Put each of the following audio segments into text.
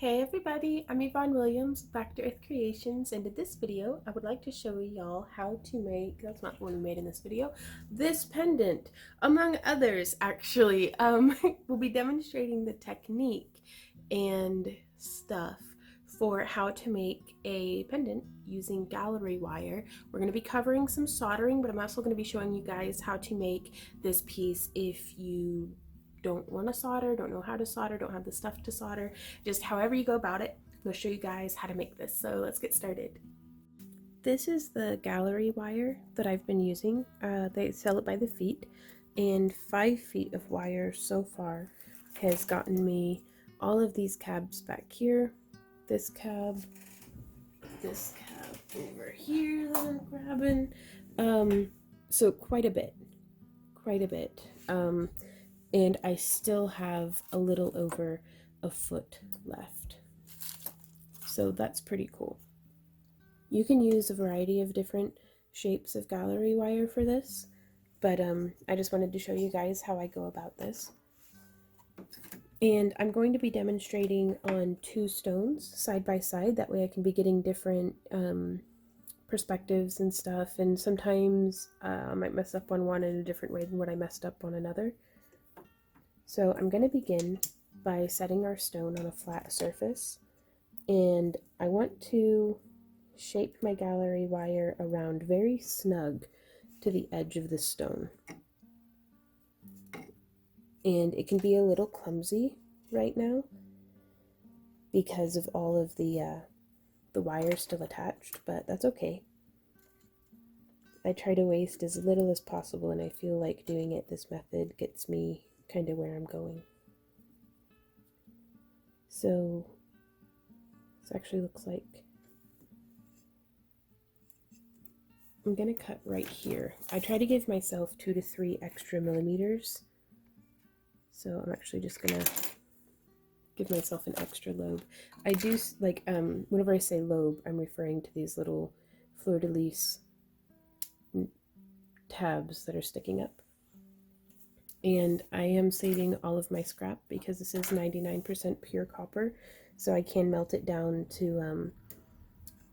Hey everybody, I'm Yvonne Williams, Back to Earth Creations, and in this video I would like to show y'all how to make, that's not one we made in this video, this pendant, among others actually. We'll be demonstrating the technique and stuff for how to make a pendant using gallery wire. We're going to be covering some soldering, but I'm also going to be showing you guys how to make this piece if you don't want to solder, don't know how to solder, don't have the stuff to solder, just however you go about it. I'll show you guys how to make this. So let's get started. This is the gallery wire that I've been using. They sell it by the feet, and 5 feet of wire so far has gotten me all of these cabs back here, this cab over here that I'm grabbing. So quite a bit. And I still have a little over a foot left. So that's pretty cool. You can use a variety of different shapes of gallery wire for this, but I just wanted to show you guys how I go about this. And I'm going to be demonstrating on 2 stones side by side, that way I can be getting different perspectives and stuff, and sometimes I might mess up on one in a different way than what I messed up on another. So I'm going to begin by setting our stone on a flat surface, and I want to shape my gallery wire around very snug to the edge of the stone. And it can be a little clumsy right now because of all of the wire still attached, but that's okay. I try to waste as little as possible, and I feel like doing it this method gets me kind of where I'm going. So this actually looks like I'm gonna cut right here. I try to give myself 2 to 3 extra millimeters, so I'm actually just gonna give myself an extra lobe. I do like whenever I say lobe, I'm referring to these little fleur-de-lis tabs that are sticking up. And I am saving all of my scrap because this is 99% pure copper, so I can melt it down to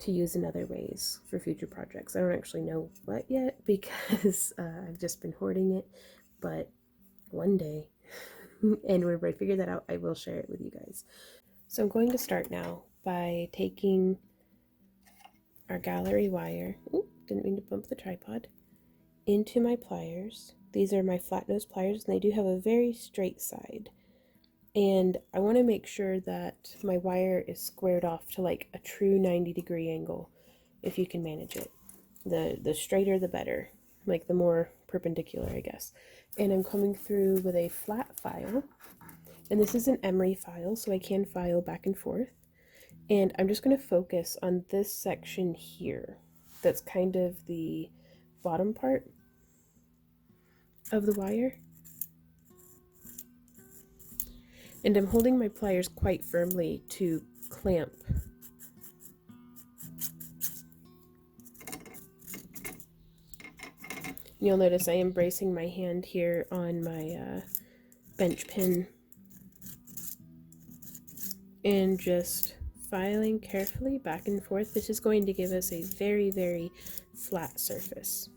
use in other ways for future projects. I don't actually know what yet because I've just been hoarding it, but one day, and whenever I figure that out, I will share it with you guys. So I'm going to start now by taking our gallery wire, didn't mean to bump the tripod, into my pliers. These are my flat nose pliers, and they do have a very straight side. And I want to make sure that my wire is squared off to like a true 90-degree angle, if you can manage it. The straighter the better, like the more perpendicular, I guess. And I'm coming through with a flat file, and this is an emery file, so I can file back and forth. And I'm just going to focus on this section here. That's kind of the bottom part of the wire. And I'm holding my pliers quite firmly to clamp. You'll notice I am bracing my hand here on my bench pin and just filing carefully back and forth. This is going to give us a very, very flat surface.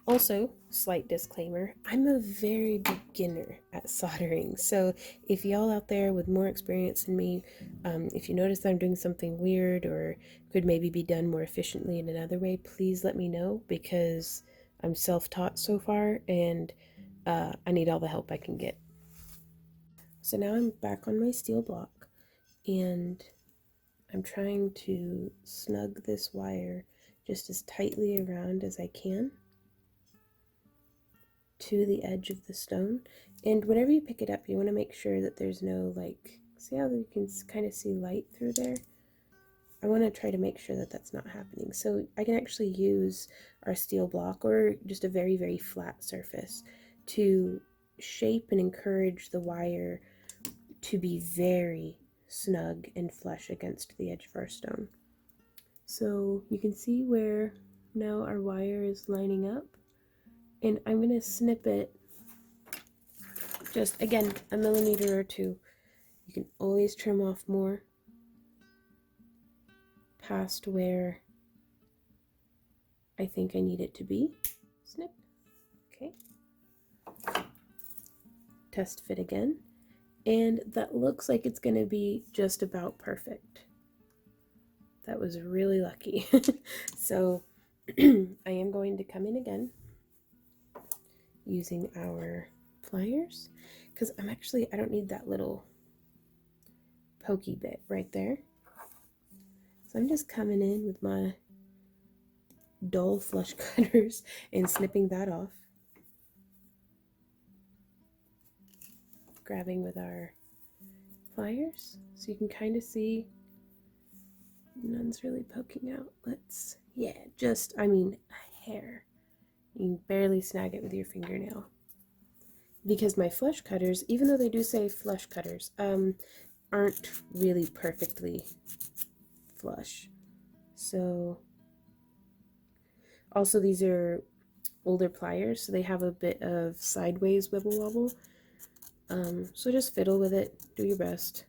Also, slight disclaimer, I'm a very beginner at soldering, so if y'all out there with more experience than me, if you notice that I'm doing something weird or could maybe be done more efficiently in another way, please let me know, because I'm self-taught so far, and I need all the help I can get. So now I'm back on my steel block, and I'm trying to snug this wire just as tightly around as I can to the edge of the stone. And whenever you pick it up, you want to make sure that there's no, like, see how you can kind of see light through there? I want to try to make sure that that's not happening. So I can actually use our steel block or just a very, very flat surface to shape and encourage the wire to be very snug and flush against the edge of our stone. So you can see where now our wire is lining up. And I'm going to snip it just, again, a millimeter or 2. You can always trim off more past where I think I need it to be. Snip. Okay. Test fit again. And that looks like it's going to be just about perfect. That was really lucky. So I am going to come in again using our pliers, because I don't need that little pokey bit right there. So I'm just coming in with my dull flush cutters and snipping that off. Grabbing with our pliers so you can kind of see none's really poking out. A hair. You can barely snag it with your fingernail. Because my flush cutters, even though they do say flush cutters, aren't really perfectly flush. So also these are older pliers, so they have a bit of sideways wibble wobble. So just fiddle with it, do your best.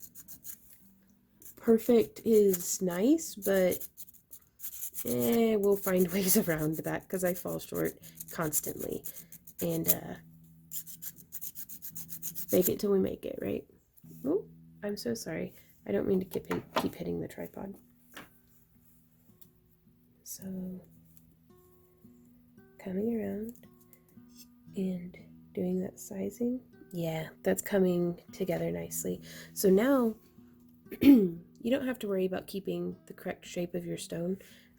Perfect is nice, but we'll find ways around that because I fall short constantly. And fake it till we make it, right? Oh, I'm so sorry. I don't mean to keep hitting the tripod. So, coming around and doing that sizing. Yeah, that's coming together nicely. So now, you don't have to worry about keeping the correct shape of your stone.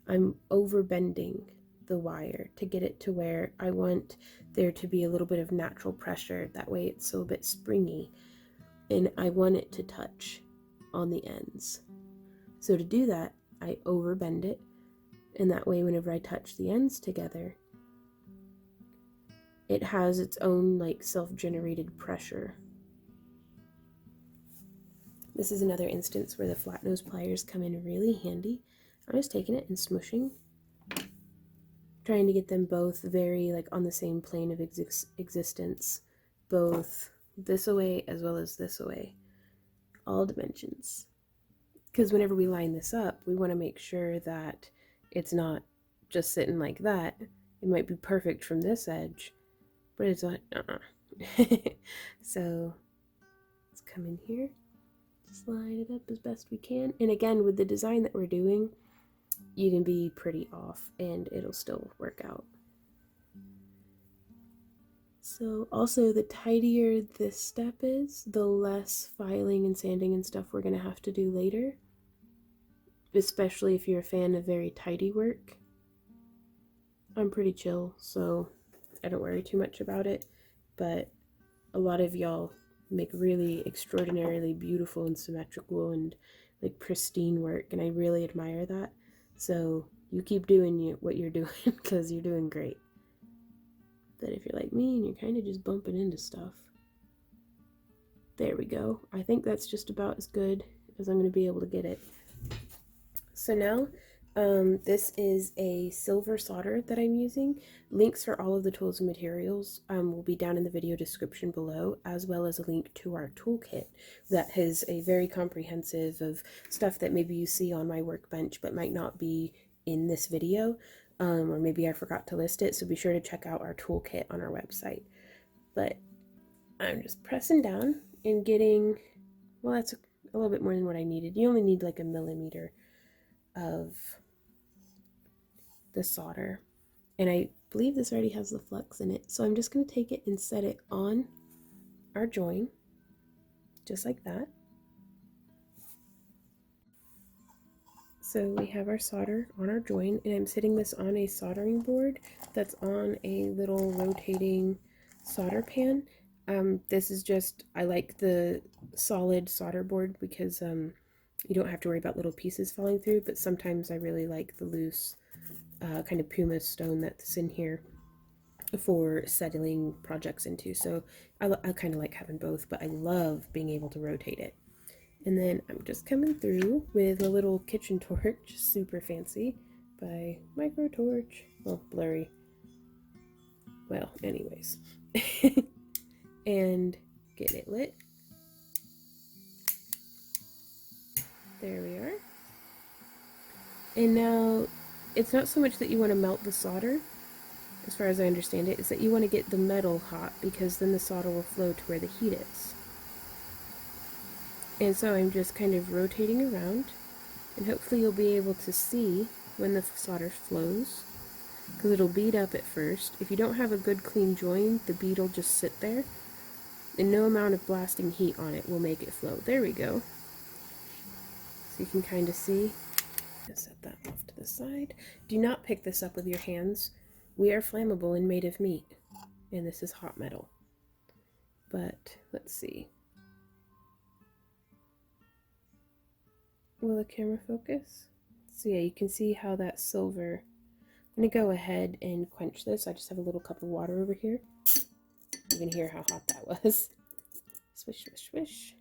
I'm over bending the wire to get it to where I want there to be a little bit of natural pressure. That way it's so a bit springy, and I want it to touch on the ends. So to do that, I over bend it, and that way whenever I touch the ends together, it has its own like self-generated pressure. This is another instance where the flat nose pliers come in really handy. I'm just taking it and smushing, trying to get them both very like on the same plane of existence, both this away as well as this away, all dimensions. Because whenever we line this up, we want to make sure that it's not just sitting like that. It might be perfect from this edge, but it's like, So let's come in here, slide it up as best we can. And again, with the design that we're doing, you can be pretty off and it'll still work out. So also, the tidier this step is, the less filing and sanding and stuff we're going to have to do later, especially if you're a fan of very tidy work. I'm pretty chill, so I don't worry too much about it, but a lot of y'all make really extraordinarily beautiful and symmetrical and like pristine work, and I really admire that. So you keep doing what you're doing because you're doing great. But if you're like me and you're kind of just bumping into stuff, there we go. I think that's just about as good as I'm going to be able to get it. So now, this is a silver solder that I'm using. Links for all of the tools and materials will be down in the video description below, as well as a link to our toolkit that has a very comprehensive of stuff that maybe you see on my workbench but might not be in this video, or maybe I forgot to list it, so be sure to check out our toolkit on our website. But I'm just pressing down and getting, well, that's a little bit more than what I needed. You only need like a millimeter of the solder, and I believe this already has the flux in it, so I'm just going to take it and set it on our join just like that. So we have our solder on our join, and I'm sitting this on a soldering board that's on a little rotating solder pan. This is just, I like the solid solder board because you don't have to worry about little pieces falling through, but sometimes I really like the loose kind of pumice stone that's in here for settling projects into. So I kind of like having both, but I love being able to rotate it. And then I'm just coming through with a little kitchen torch, super fancy, by Micro Torch. Well, blurry. Well, anyways. And getting it lit. There we are. And now, it's not so much that you want to melt the solder, as far as I understand it, is that you want to get the metal hot, because then the solder will flow to where the heat is. And so I'm just kind of rotating around, and hopefully you'll be able to see when the solder flows, because it'll bead up at first. If you don't have a good clean join, the bead will just sit there, and no amount of blasting heat on it will make it flow. There we go. So you can kind of see. Set that off to the side. Do not pick this up with your hands. We are flammable and made of meat, and this is hot metal. But let's see. Will the camera focus? So yeah, you can see how that silver. I'm going to go ahead and quench this. I just have a little cup of water over here. You can hear how hot that was. Swish, swish, swish.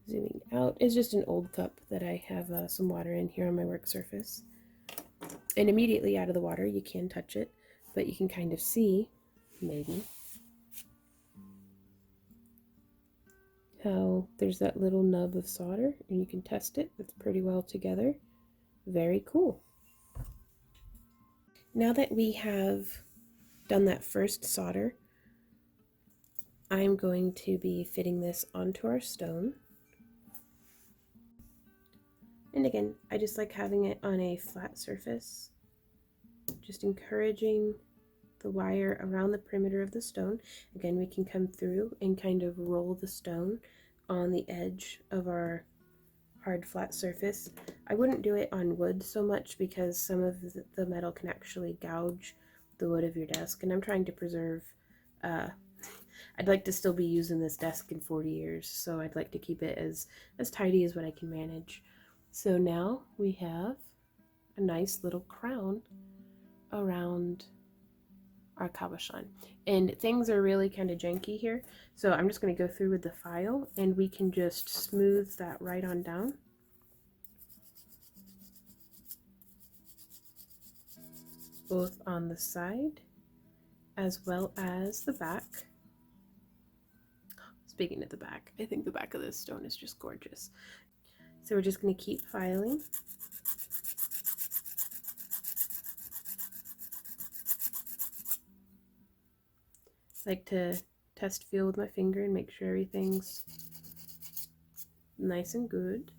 Zooming out. It's just an old cup that I have some water in here on my work surface. And immediately out of the water, you can touch it, but you can kind of see, maybe, how there's that little nub of solder, and you can test it. It's pretty well together. Very cool. Now that we have done that first solder, I'm going to be fitting this onto our stone. And again, I just like having it on a flat surface, just encouraging the wire around the perimeter of the stone. Again, we can come through and kind of roll the stone on the edge of our hard flat surface. I wouldn't do it on wood so much because some of the metal can actually gouge the wood of your desk, and I'm trying to preserve I'd like to still be using this desk in 40 years, so I'd like to keep it as tidy as what I can manage. So now we have a nice little crown around our cabochon. And things are really kind of janky here, so I'm just going to go through with the file, and we can just smooth that right on down. Both on the side as well as the back. Speaking of the back, I think the back of this stone is just gorgeous. So we're just going to keep filing. I like to test feel with my finger and make sure everything's nice and good.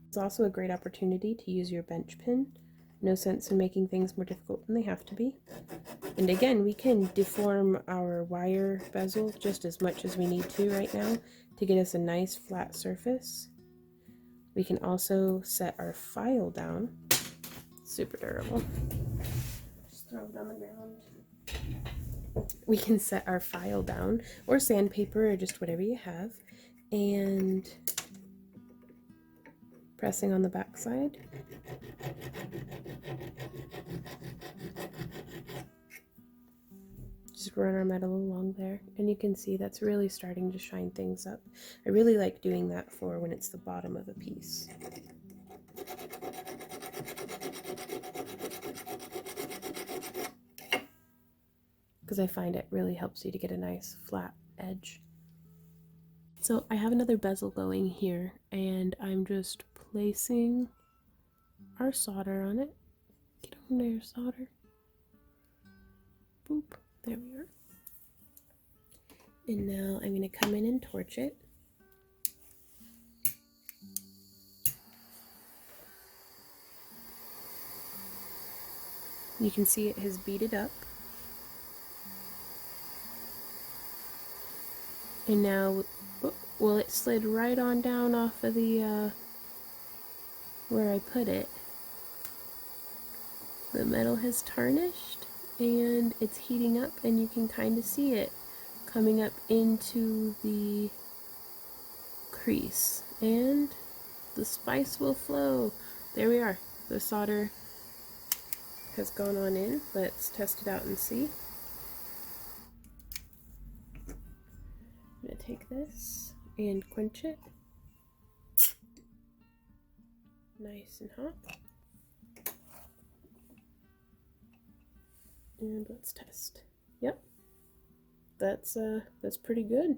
It's also a great opportunity to use your bench pin. No sense in making things more difficult than they have to be. And again, we can deform our wire bezel just as much as we need to right now to get us a nice flat surface. We can also set our file down. Super durable. Just throw it on the ground. We can set our file down, or sandpaper, or just whatever you have, and pressing on the back side. Just run our metal along there, and you can see that's really starting to shine things up. I really like doing that for when it's the bottom of a piece. Because I find it really helps you to get a nice flat edge. So I have another bezel going here, and I'm just placing our solder on it. Get on there, solder. Boop. There we are. And now I'm going to come in and torch it. You can see it has beaded up. And now, well, it slid right on down off of the, where I put it. The metal has tarnished, and it's heating up, and you can kind of see it coming up into the crease. And the spice will flow. There we are. The solder has gone on in. Let's test it out and see. I'm going to take this and quench it. Nice and hot. And let's test. Yep. That's pretty good.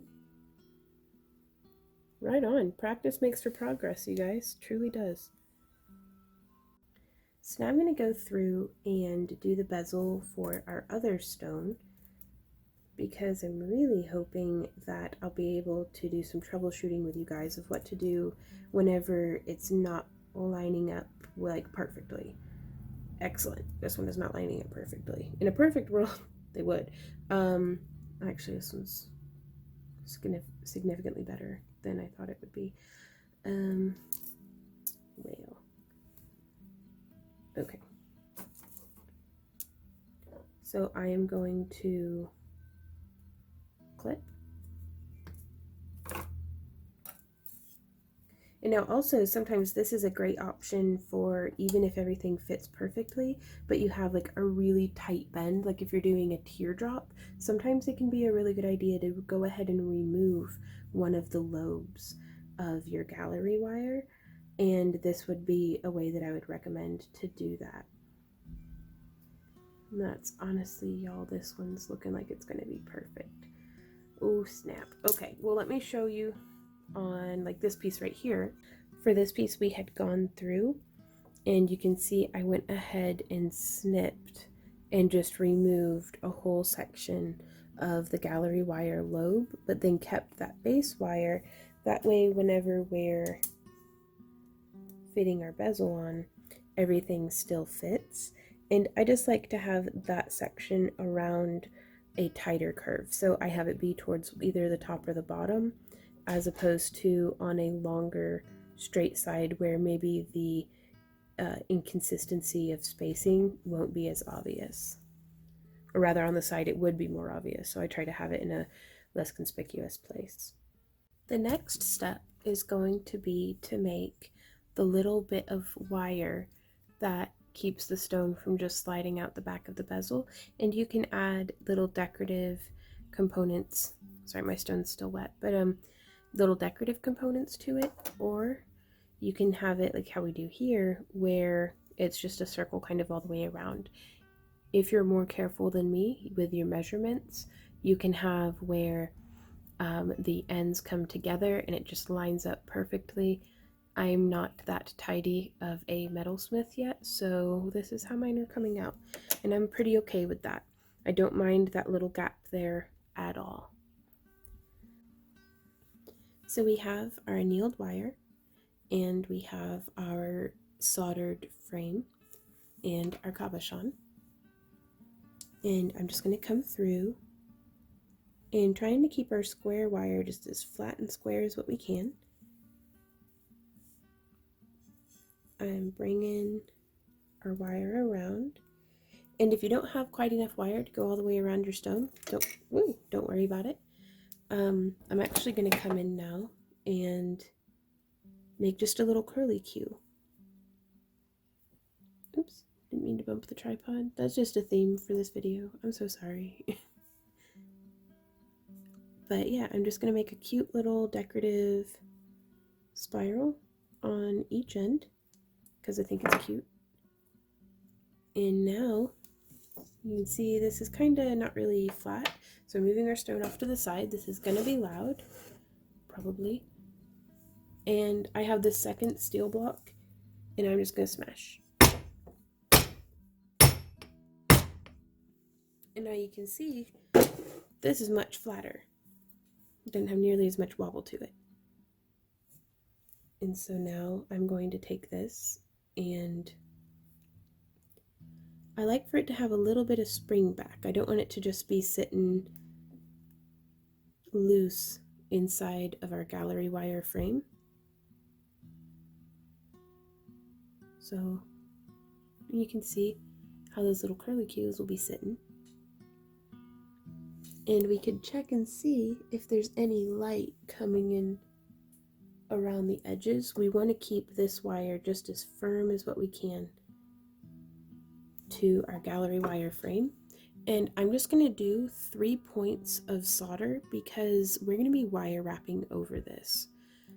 Right on. Practice makes for progress, you guys. Truly does. So now I'm going to go through and do the bezel for our other stone, because I'm really hoping that I'll be able to do some troubleshooting with you guys of what to do whenever it's not lining up like perfectly. Excellent. This one is not lining up perfectly. In a perfect world, they would. Actually, this one's significantly better than I thought it would be. Well, okay. So I am going to clip. And now also sometimes this is a great option for even if everything fits perfectly, but you have like a really tight bend, like if you're doing a teardrop, sometimes it can be a really good idea to go ahead and remove one of the lobes of your gallery wire. And this would be a way that I would recommend to do that. And that's honestly, y'all, this one's looking like it's going to be perfect. Oh, snap. Okay, well, let me show you on like this piece right here. For this piece we had gone through, and you can see I went ahead and snipped and just removed a whole section of the gallery wire lobe, but then kept that base wire. That way whenever we're fitting our bezel on, everything still fits. And I just like to have that section around a tighter curve, so I have it be towards either the top or the bottom, as opposed to on a longer straight side where maybe the inconsistency of spacing won't be as obvious. Or rather, on the side it would be more obvious, so I try to have it in a less conspicuous place. The next step is going to be to make the little bit of wire that keeps the stone from just sliding out the back of the bezel, and you can add little decorative components. Sorry, my stone's still wet, but little decorative components to it, or you can have it like how we do here, where it's just a circle kind of all the way around. If you're more careful than me with your measurements, you can have where the ends come together and it just lines up perfectly. I'm not that tidy of a metalsmith yet, so this is how mine are coming out, and I'm pretty okay with that. I don't mind that little gap there at all. So we have our annealed wire, and we have our soldered frame and our cabochon. And I'm just going to come through and trying to keep our square wire just as flat and square as what we can. I'm bringing our wire around, and if you don't have quite enough wire to go all the way around your stone, don't worry about it. I'm actually going to come in now and make just a little curly Q. Oops, didn't mean to bump the tripod. That's just a theme for this video. I'm so sorry. But yeah, I'm just going to make a cute little decorative spiral on each end because I think it's cute. And now you can see this is kind of not really flat, so moving our stone off to the side. This is going to be loud, probably. And I have this second steel block, and I'm just going to smash. And now you can see this is much flatter. It doesn't have nearly as much wobble to it. And so now I'm going to take this, and I like for it to have a little bit of spring back. I don't want it to just be sitting loose inside of our gallery wire frame. So you can see how those little curly cues will be sitting. And we could check and see if there's any light coming in around the edges. We want to keep this wire just as firm as what we can to our gallery wire frame. And I'm just going to do 3 points of solder because we're going to be wire wrapping over this.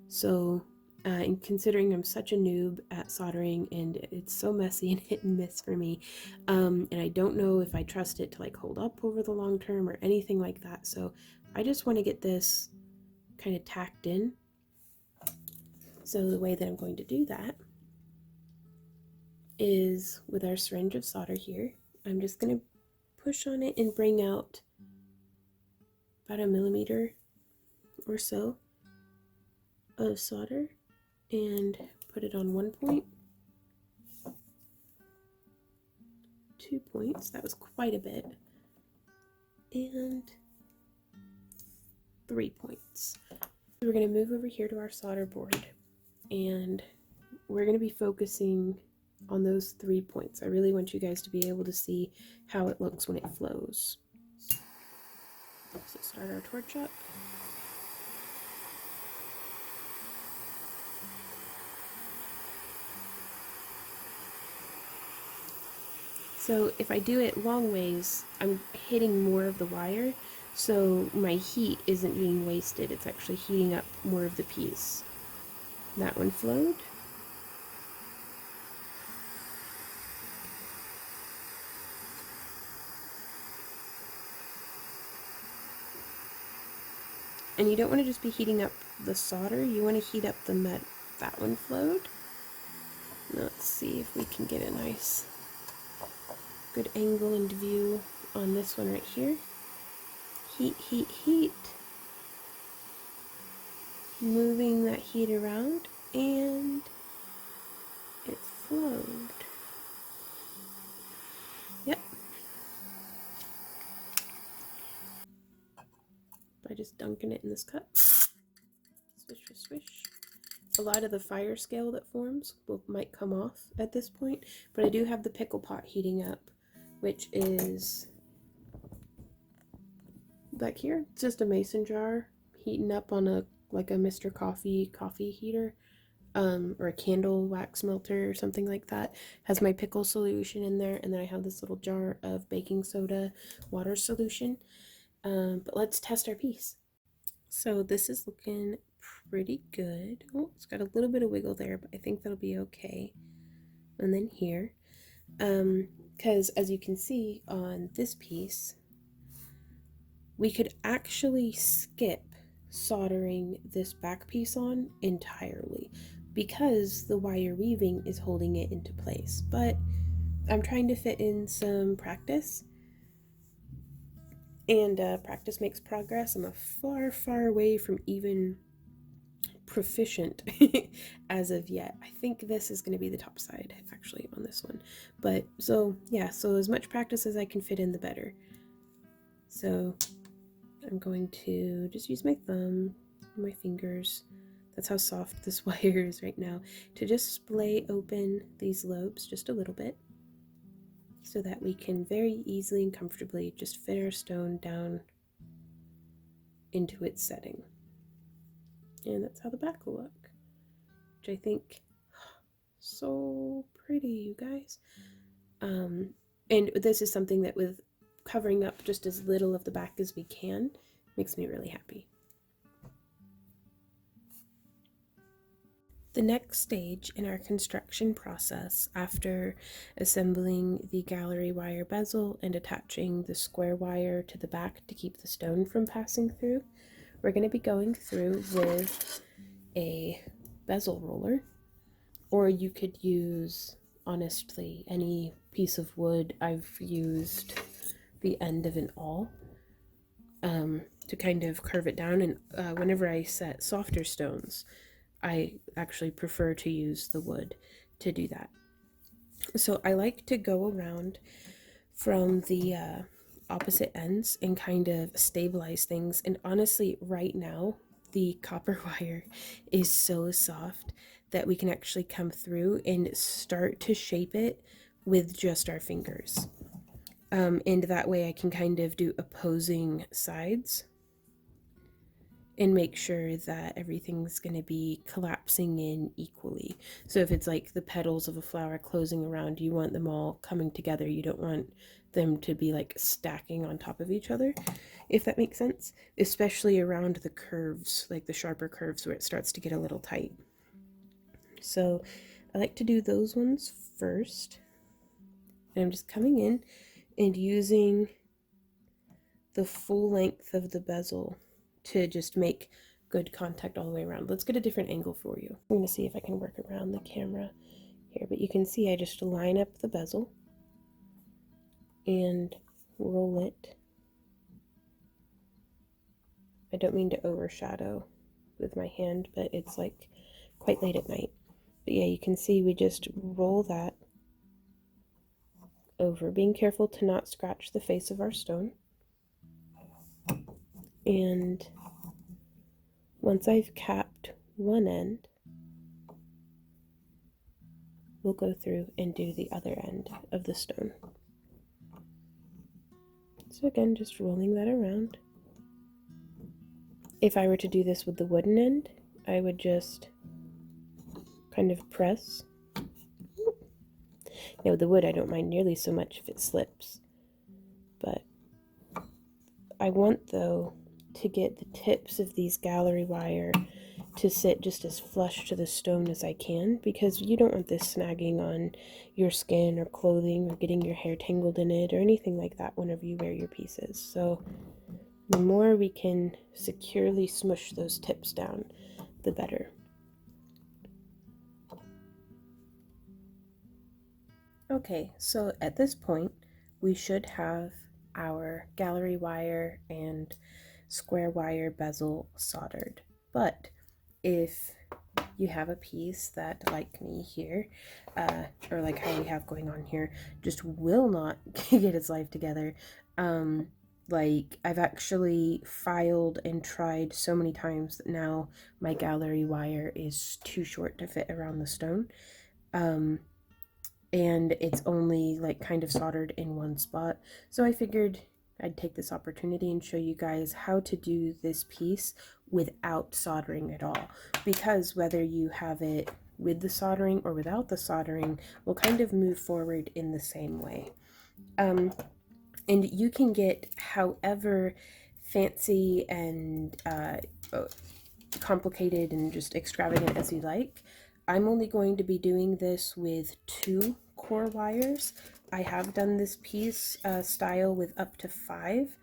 So and considering I'm such a noob at soldering and it's so messy and hit and miss for me, and I don't know if I trust it to like hold up over the long term or anything like that, so I just want to get this kind of tacked in So the way that I'm going to do that is with our syringe of solder here. I'm just going to push on it and bring out about 1 millimeter or so of solder and put it on 1 point, 2 points, that was quite a bit, and 3 points. We're going to move over here to our solder board and we're going to be focusing on those 3 points. I really want you guys to be able to see how it looks when it flows. So start our torch up. So if I do it long ways, I'm hitting more of the wire, so my heat isn't being wasted. It's actually heating up more of the piece. That one flowed. And you don't want to just be heating up the solder, you want to heat up the metal. That one flowed. Now let's see if we can get a nice good angle and view on this one right here. Heat, heat, heat. Moving that heat around and it flowed. Yep. By just dunking it in this cup. Swish, swish, swish. A lot of the fire scale that forms might come off at this point, but I do have the pickle pot heating up, which is back here. It's just a mason jar heating up on a like a Mr. Coffee heater, or a candle wax melter or something like that. Has my pickle solution in there, and then I have this little jar of baking soda water solution. But let's test our piece. So this is looking pretty good. Oh, it's got a little bit of wiggle there, but I think that'll be okay. And then here, because as you can see on this piece, we could actually skip soldering this back piece on entirely because the wire weaving is holding it into place. But I'm trying to fit in some practice, and practice makes progress. I'm a far away from even proficient as of yet. I think this is going to be the top side actually on this one, but so yeah, so as much practice as I can fit in, the better. So I'm going to just use my thumb, my fingers, that's how soft this wire is right now, to just splay open these lobes just a little bit so that we can very easily and comfortably just fit our stone down into its setting. And that's how the back will look, which I think so pretty, you guys. And this is something that, with covering up just as little of the back as we can, makes me really happy. The next stage in our construction process, after assembling the gallery wire bezel and attaching the square wire to the back to keep the stone from passing through, we're going to be going through with a bezel roller, or you could use, honestly, any piece of wood. I've used the end of an awl to kind of curve it down, and whenever I set softer stones, I actually prefer to use the wood to do that. So I like to go around from the opposite ends and kind of stabilize things. And honestly, right now, the copper wire is so soft that we can actually come through and start to shape it with just our fingers. And that way I can kind of do opposing sides and make sure that everything's going to be collapsing in equally. So if it's like the petals of a flower closing around, you want them all coming together. You don't want them to be like stacking on top of each other, if that makes sense, especially around the curves, like the sharper curves where it starts to get a little tight. So I like to do those ones first, and I'm just coming in and using the full length of the bezel to just make good contact all the way around. Let's get a different angle for you. I'm going to see if I can work around the camera here, but you can see I just line up the bezel and roll it. I don't mean to overshadow with my hand, but it's like quite late at night. But yeah, you can see we just roll that over, being careful to not scratch the face of our stone. And once I've capped one end, we'll go through and do the other end of the stone. So again, just rolling that around. If I were to do this with the wooden end, I would just kind of press. Now with the wood, I don't mind nearly so much if it slips. But I want, though, to get the tips of these gallery wire to sit just as flush to the stone as I can, because you don't want this snagging on your skin or clothing or getting your hair tangled in it or anything like that whenever you wear your pieces. So the more we can securely smush those tips down, the better. Okay, so at this point, we should have our gallery wire and square wire bezel soldered. But if you have a piece that, like me here, or like how we have going on here, just will not get its life together, like I've actually filed and tried so many times that now my gallery wire is too short to fit around the stone. And it's only like kind of soldered in one spot. So I figured I'd take this opportunity and show you guys how to do this piece without soldering at all, because whether you have it with the soldering or without the soldering will kind of move forward in the same way. And you can get however fancy and complicated and just extravagant as you like. I'm only going to be doing this with 2 core wires. I have done this piece style with up to 5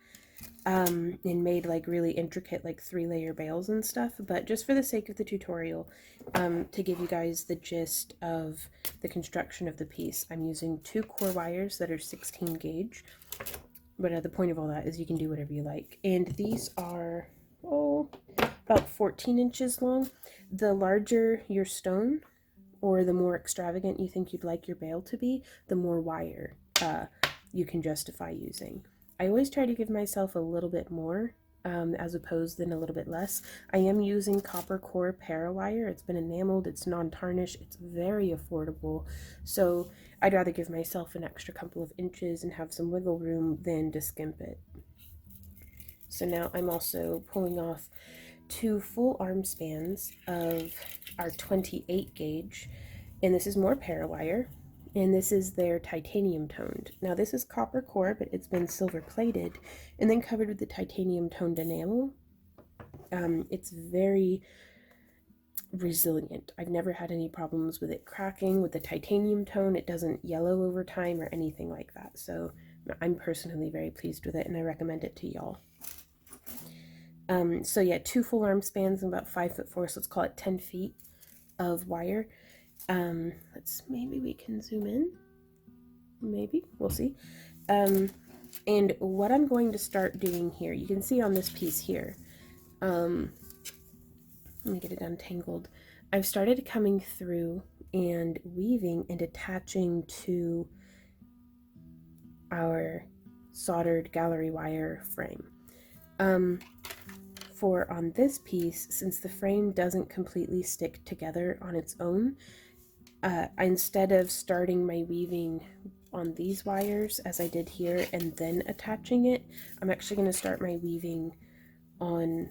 and made like really intricate like 3-layer bales and stuff, but just for the sake of the tutorial, to give you guys the gist of the construction of the piece, I'm using 2 core wires that are 16 gauge, but the point of all that is you can do whatever you like. And these are, about 14 inches long. The larger your stone, or the more extravagant you think you'd like your bale to be, the more wire you can justify using. I always try to give myself a little bit more as opposed than a little bit less. I am using copper core para wire. It's been enameled, it's non-tarnished, it's very affordable. So I'd rather give myself an extra couple of inches and have some wiggle room than to skimp it. So now I'm also pulling off 2 full arm spans of our 28 gauge, and this is more para wire, and this is their titanium toned. Now this is copper core, but it's been silver plated and then covered with the titanium toned enamel. It's very resilient. I've never had any problems with it cracking. With the titanium tone, it doesn't yellow over time or anything like that. So I'm personally very pleased with it, and I recommend it to y'all. So yeah, 2 full arm spans and about 5'4", so let's call it 10 feet of wire. Maybe we can zoom in. Maybe, we'll see. And what I'm going to start doing here, you can see on this piece here, let me get it untangled. I've started coming through and weaving and attaching to our soldered gallery wire frame. For on this piece, since the frame doesn't completely stick together on its own, instead of starting my weaving on these wires as I did here and then attaching it, I'm actually going to start my weaving on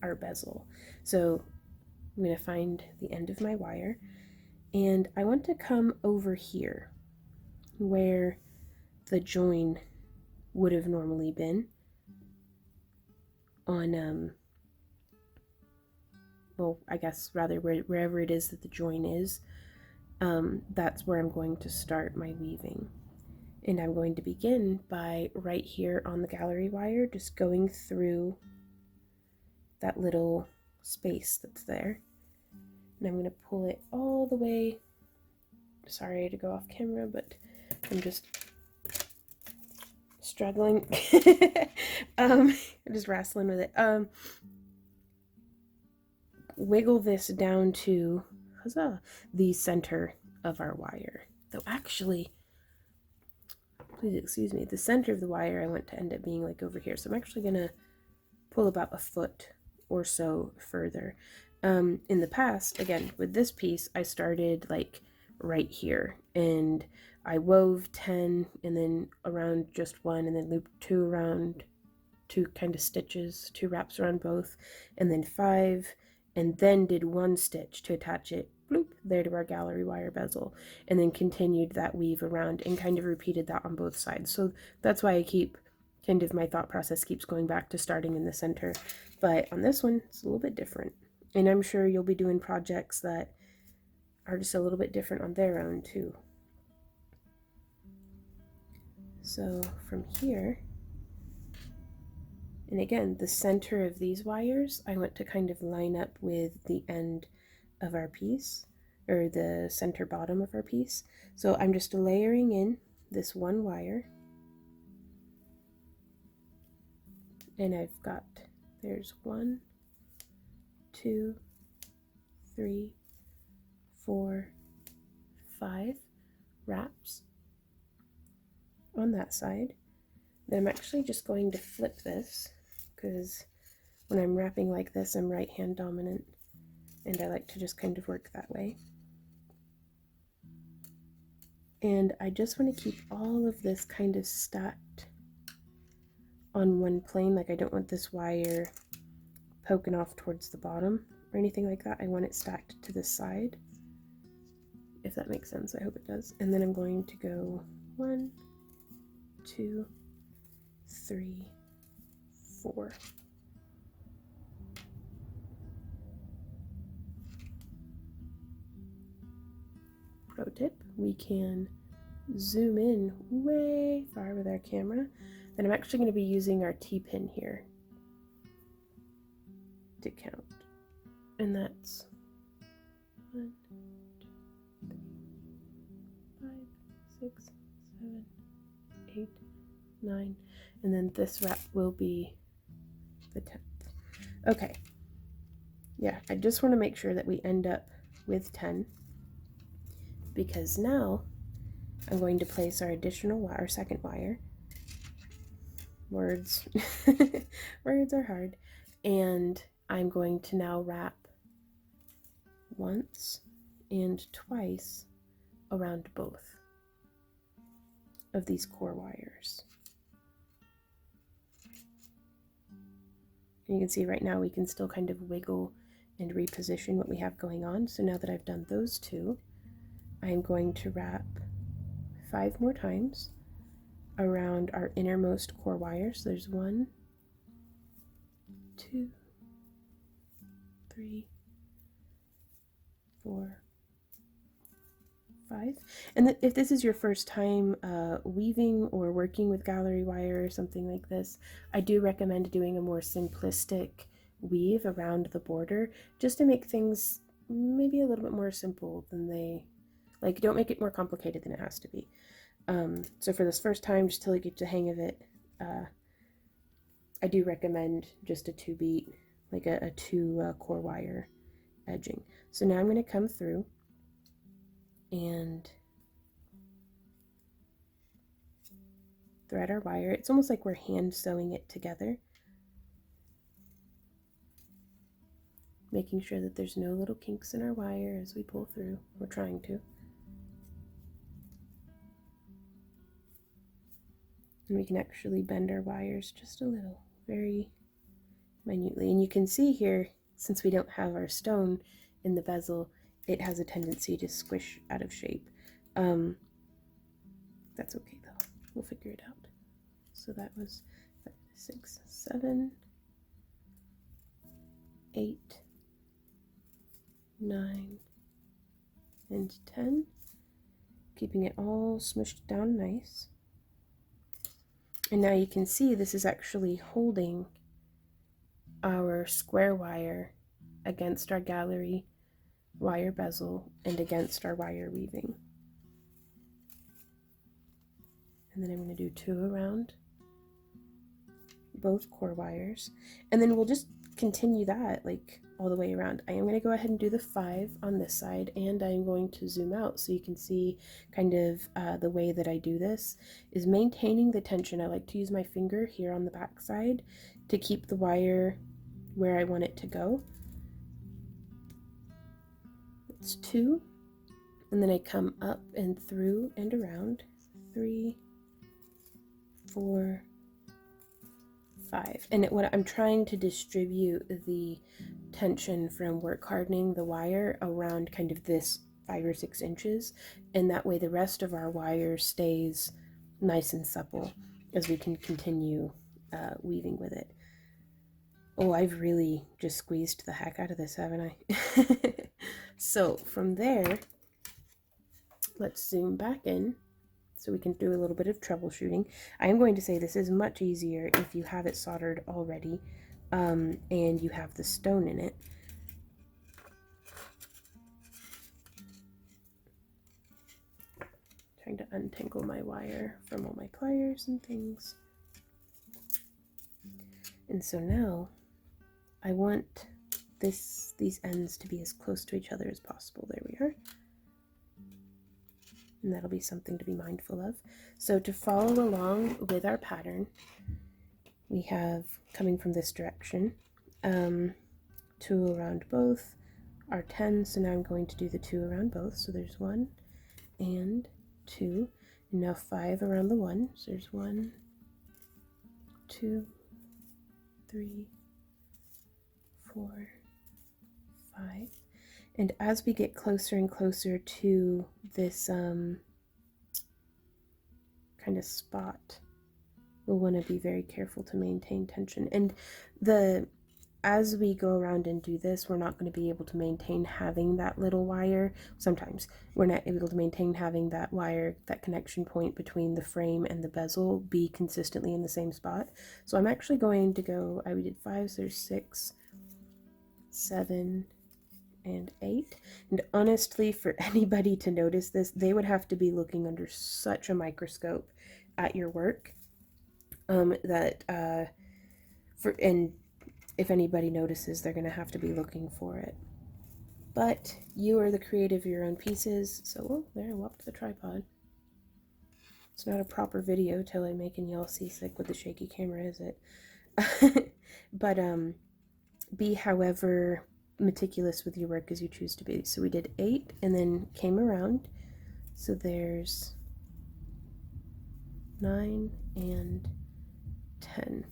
our bezel. So I'm going to find the end of my wire, and I want to come over here where the join would have normally been on well, I guess rather wherever it is that the join is, that's where I'm going to start my weaving. And I'm going to begin by right here on the gallery wire, just going through that little space that's there. And I'm going to pull it all the way. Sorry to go off camera, but I'm just struggling. I'm just wrestling with it. Wiggle this down to, huzzah, the center of our wire. Though actually, please excuse me, the center of the wire I want to end up being like over here. So I'm actually going to pull about a foot or so further. In the past, again, with this piece, I started like right here, and I wove 10 and then around just one, and then looped 2 around, 2 kind of stitches, 2 wraps around both, and then 5, and then did 1 stitch to attach it, bloop, there to our gallery wire bezel, and then continued that weave around and kind of repeated that on both sides. So that's why I keep kind of, my thought process keeps going back to starting in the center. But on this one, it's a little bit different. And I'm sure you'll be doing projects that are just a little bit different on their own too. So from here, and again, the center of these wires, I want to kind of line up with the end of our piece, or the center bottom of our piece. So I'm just layering in this one wire. And I've got, there's 1, 2, 3, 4, 5 wraps on that side. Then I'm actually just going to flip this, because when I'm wrapping like this, I'm right hand dominant, and I like to just kind of work that way. And I just want to keep all of this kind of stacked on one plane. Like, I don't want this wire poking off towards the bottom or anything like that. I want it stacked to the side, if that makes sense. I hope it does. And then I'm going to go 1, 2, 3, 4. Pro tip, we can zoom in way far with our camera. And I'm actually going to be using our T-pin here to count. And that's 1, 2, 3, 5, 6, 7, 8, 9. And then this wrap will be the 10th. Okay. Yeah, I just want to make sure that we end up with 10, because now I'm going to place our additional wire, our second wire. Words. Words are hard. And I'm going to now wrap once and twice around both of these core wires. And you can see right now we can still kind of wiggle and reposition what we have going on. So now that I've done those 2, I'm going to wrap 5 more times around our innermost core wires. So there's 1, 2, 3, 4, 5. And if this is your first time weaving or working with gallery wire or something like this, I do recommend doing a more simplistic weave around the border, just to make things maybe a little bit more simple than they, like, don't make it more complicated than it has to be. So for this first time, just till you get the hang of it, I do recommend just a 2-beat, like a 2 core wire edging. So now I'm going to come through and thread our wire. It's almost like we're hand sewing it together, making sure that there's no little kinks in our wire as we pull through. We're trying to. And we can actually bend our wires just a little, very minutely. And you can see here, since we don't have our stone in the bezel, it has a tendency to squish out of shape. That's okay though, we'll figure it out. So that was 5, 6, 7, 8, 9, and 10, keeping it all smushed down nice. And now you can see this is actually holding our square wire against our gallery wire bezel and against our wire weaving. And then I'm going to do 2 around both core wires, and then we'll just continue that like all the way around. I am going to go ahead and do the 5 on this side, and I'm going to zoom out so you can see kind of the way that I do this is maintaining the tension. I like to use my finger here on the back side to keep the wire where I want it to go. It's 2, and then I come up and through and around 3, 4, 5. And what I'm trying to distribute the tension from work hardening the wire around kind of this 5 or 6 inches, and that way the rest of our wire stays nice and supple as we can continue weaving with it. Oh, I've really just squeezed the heck out of this, haven't I? So from there, let's zoom back in so we can do a little bit of troubleshooting. I am going to say this is much easier if you have it soldered already and you have the stone in it. Trying to untangle my wire from all my pliers and things. And so now I want these ends to be as close to each other as possible. There we are. And that'll be something to be mindful of. So to follow along with our pattern, we have, coming from this direction, 2 around both are 10, so now I'm going to do the 2 around both. So there's 1 and 2, and now 5 around the 1. So there's 1, 2, 3, 4, 5. And as we get closer and closer to this kind of spot, we'll want to be very careful to maintain tension. And as we go around and do this, we're not going to be able to maintain having that little wire. Sometimes we're not able to maintain having that wire, that connection point between the frame and the bezel, be consistently in the same spot. So I'm actually going to go, we did 5, so there's 6, 7, and 8. And honestly, for anybody to notice this, they would have to be looking under such a microscope at your work and if anybody notices, they're going to have to be looking for it. But you are the creator of your own pieces. So, oh, there, I whopped the tripod. It's not a proper video till I'm making y'all seasick with the shaky camera, is it? But be however meticulous with your work as you choose to be. So we did 8 and then came around. So there's 9 and 10.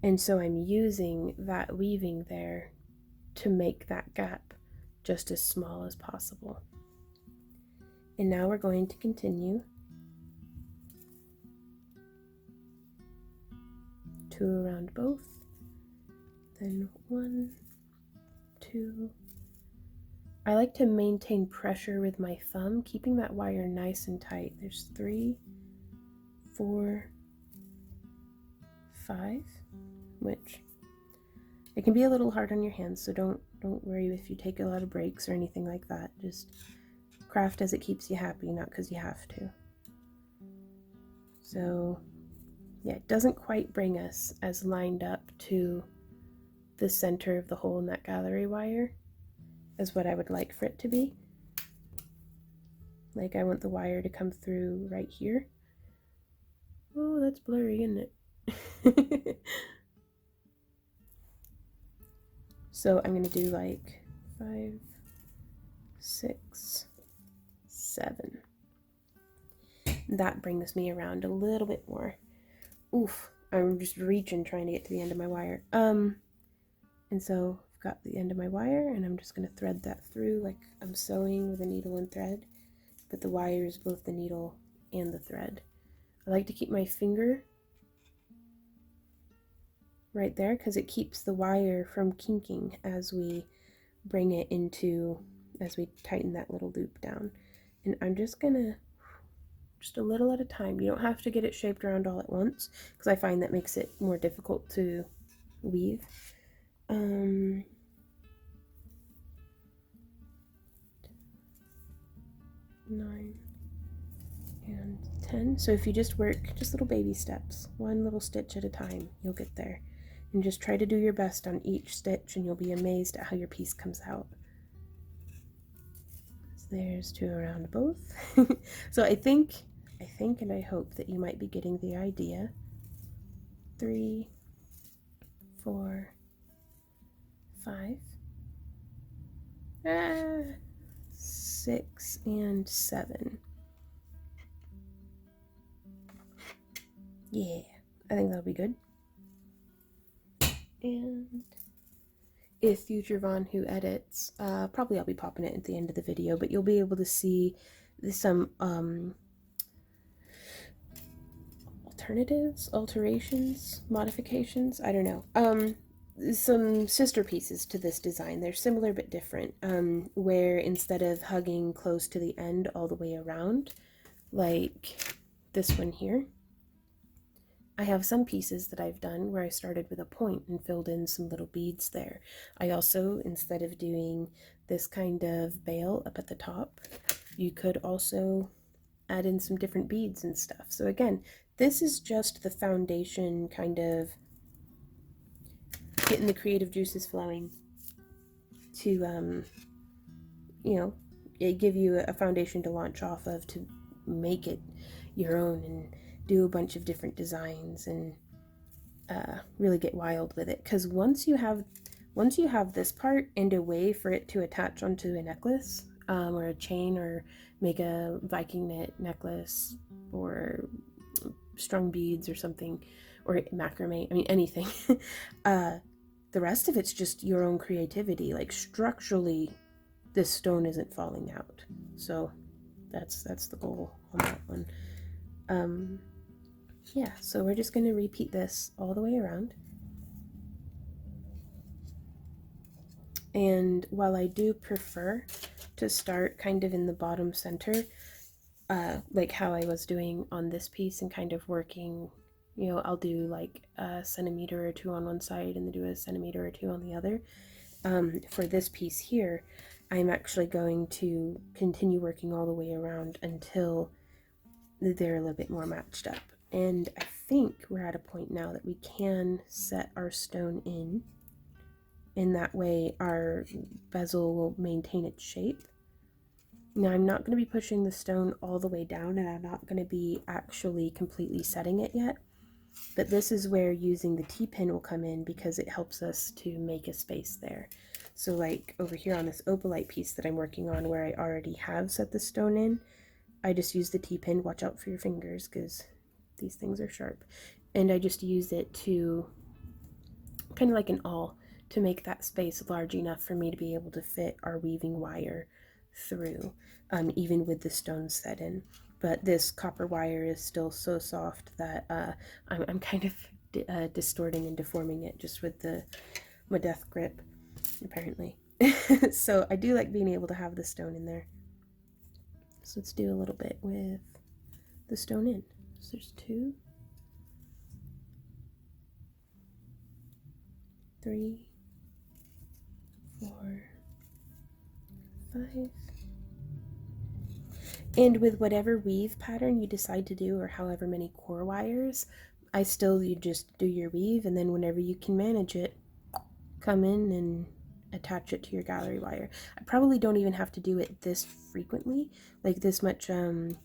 And so I'm using that weaving there to make that gap just as small as possible. And now we're going to continue 2 around both, then 1, 2. I like to maintain pressure with my thumb, keeping that wire nice and tight. There's 3, 4, 5, which it can be a little hard on your hands, so don't worry if you take a lot of breaks or anything like that. Just craft as it keeps you happy, not because you have to. So yeah, it doesn't quite bring us as lined up to the center of the hole in that gallery wire as what I would like for it to be. Like I want the wire to come through right here. Oh, that's blurry, isn't it? So I'm going to do like 5, 6, 7. That brings me around a little bit more. Oof, I'm just reaching trying to get to the end of my wire. And so I've got the end of my wire and I'm just going to thread that through like I'm sewing with a needle and thread, but the wire is both the needle and the thread. I like to keep my finger right there because it keeps the wire from kinking as we bring it into, as we tighten that little loop down. And I'm just gonna just a little at a time. You don't have to get it shaped around all at once, because I find that makes it more difficult to weave. 9 and 10. So if you just work just little baby steps, one little stitch at a time, you'll get there. And just try to do your best on each stitch, and you'll be amazed at how your piece comes out. So there's 2 around both. So I think and I hope that you might be getting the idea. 3, 4, 5, 6, and 7. Yeah, I think that'll be good. And if future Vaughn who edits, probably I'll be popping it at the end of the video, but you'll be able to see some alterations, modifications, I don't know, some sister pieces to this design. They're similar but different, where instead of hugging close to the end all the way around, like this one here, I have some pieces that I've done where I started with a point and filled in some little beads there. I also, instead of doing this kind of bail up at the top, you could also add in some different beads and stuff. So again, this is just the foundation, kind of getting the creative juices flowing to, you know, give you a foundation to launch off of, to make it your own and do a bunch of different designs and really get wild with it. Because once you have this part and a way for it to attach onto a necklace, or a chain, or make a Viking knit necklace, or strung beads or something, or macrame, I mean anything, the rest of it's just your own creativity. Like structurally, this stone isn't falling out. So that's the goal on that one. Yeah, so we're just going to repeat this all the way around. And while I do prefer to start kind of in the bottom center, like how I was doing on this piece, and kind of working, you know, I'll do like a centimeter or 2 on one side and then do a centimeter or 2 on the other. For this piece here, I'm actually going to continue working all the way around until they're a little bit more matched up. And I think we're at a point now that we can set our stone in that way our bezel will maintain its shape. Now I'm not going to be pushing the stone all the way down, and I'm not going to be actually completely setting it yet, but this is where using the T-pin will come in, because it helps us to make a space there. So like over here on this opalite piece that I'm working on, where I already have set the stone in, I just use the T-pin. Watch out for your fingers, because these things are sharp. And I just use it to kind of like an awl to make that space large enough for me to be able to fit our weaving wire through, even with the stone set in. But this copper wire is still so soft that I'm kind of distorting and deforming it just with my death grip, apparently. So I do like being able to have the stone in there. So let's do a little bit with the stone in. So there's 2, 3, 4, 5. And with whatever weave pattern you decide to do, or however many core wires, you just do your weave, and then whenever you can manage it, come in and attach it to your gallery wire. I probably don't even have to do it this frequently, like this much, you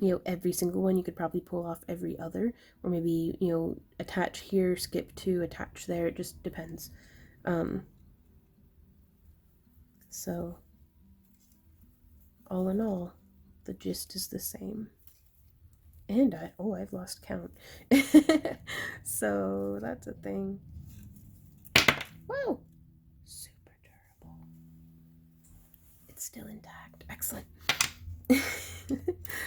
know, every single one. You could probably pull off every other, or maybe, you know, attach here, skip 2, attach there. It just depends. So all in all, the gist is the same. And I've lost count. So that's a thing. Whoa! Super durable. It's still intact. Excellent.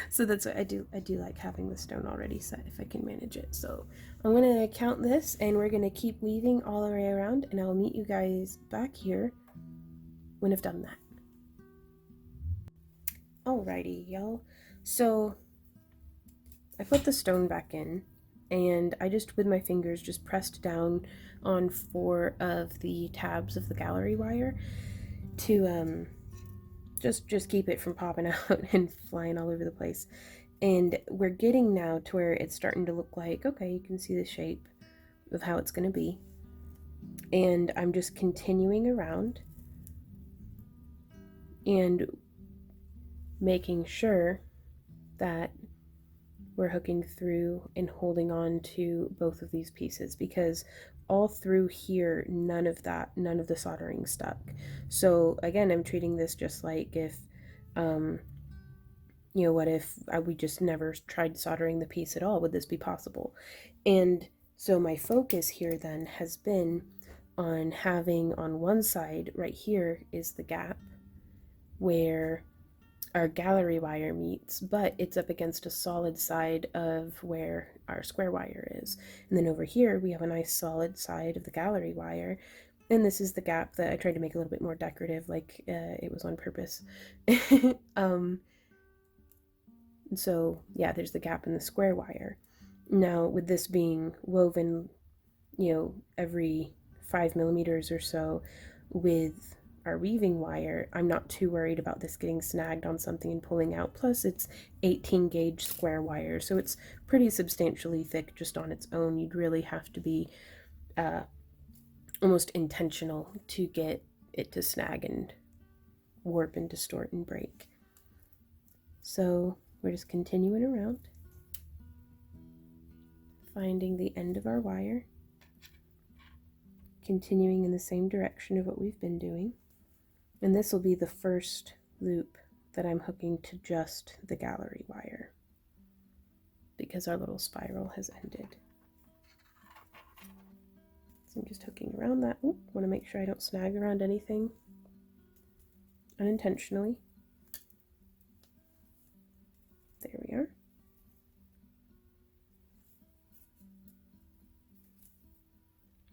So that's what I do like having the stone already set if I can manage it. So I'm going to count this, and we're going to keep weaving all the way around, and I'll meet you guys back here when I've done that. Alrighty, y'all. So I put the stone back in, and I just, with my fingers, just pressed down on 4 of the tabs of the gallery wire to just keep it from popping out and flying all over the place. And we're getting now to where it's starting to look like, okay, you can see the shape of how it's going to be. And I'm just continuing around and making sure that we're hooking through and holding on to both of these pieces, because all through here none of the soldering stuck. So again, I'm treating this just like if what if we just never tried soldering the piece at all? Would this be possible? And so my focus here then has been on having, on one side right here is the gap where our gallery wire meets, but it's up against a solid side of where our square wire is. And then over here we have a nice solid side of the gallery wire, and this is the gap that I tried to make a little bit more decorative, like it was on purpose. So yeah, there's the gap in the square wire. Now with this being woven, every 5 millimeters or so with our weaving wire, I'm not too worried about this getting snagged on something and pulling out. Plus it's 18 gauge square wire, so it's pretty substantially thick just on its own. You'd really have to be almost intentional to get it to snag and warp and distort and break. So we're just continuing around, finding the end of our wire, continuing in the same direction of what we've been doing. And this will be the first loop that I'm hooking to just the gallery wire, because our little spiral has ended. So I'm just hooking around that. Oop, want to make sure I don't snag around anything unintentionally. There we are.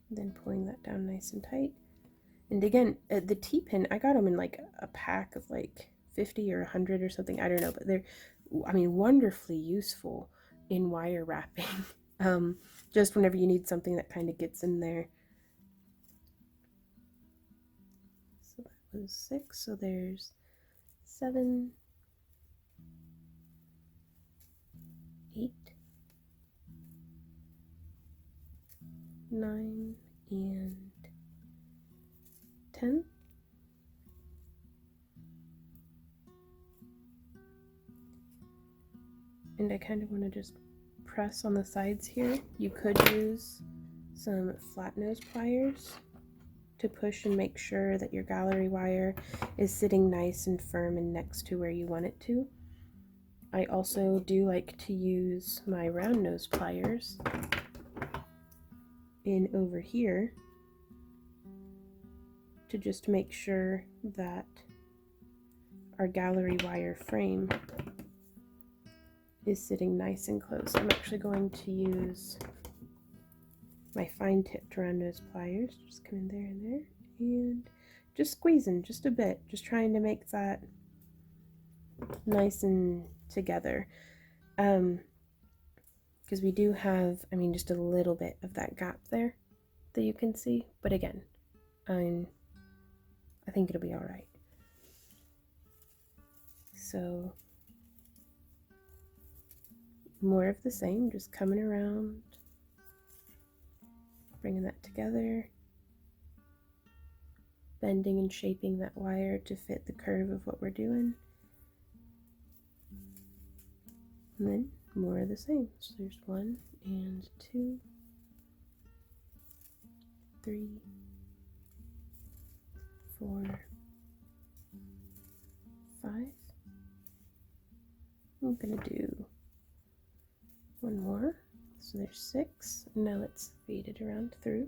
Then pulling that down nice and tight. And again, the T-pin, I got them in like a pack of like 50 or 100 or something, I don't know, but they're, I mean, wonderfully useful in wire wrapping. Just whenever you need something that kind of gets in there. So that was 6, so there's 7, 8, 9, and 10. And I kind of want to just press on the sides here. You could use some flat nose pliers to push and make sure that your gallery wire is sitting nice and firm and next to where you want it to. I also do like to use my round nose pliers in over here to just make sure that our gallery wire frame is sitting nice and close. I'm actually going to use my fine tipped round nose pliers, just come in there and there, and just squeezing just a bit, just trying to make that nice and together. Because we do have, I mean, just a little bit of that gap there that you can see, but again, I think it'll be all right. So more of the same, just coming around, bringing that together, bending and shaping that wire to fit the curve of what we're doing, and then more of the same. So there's 1 and 2, 3, 4, 5. I'm gonna do 1 more. So there's 6. Now let's fade it around through.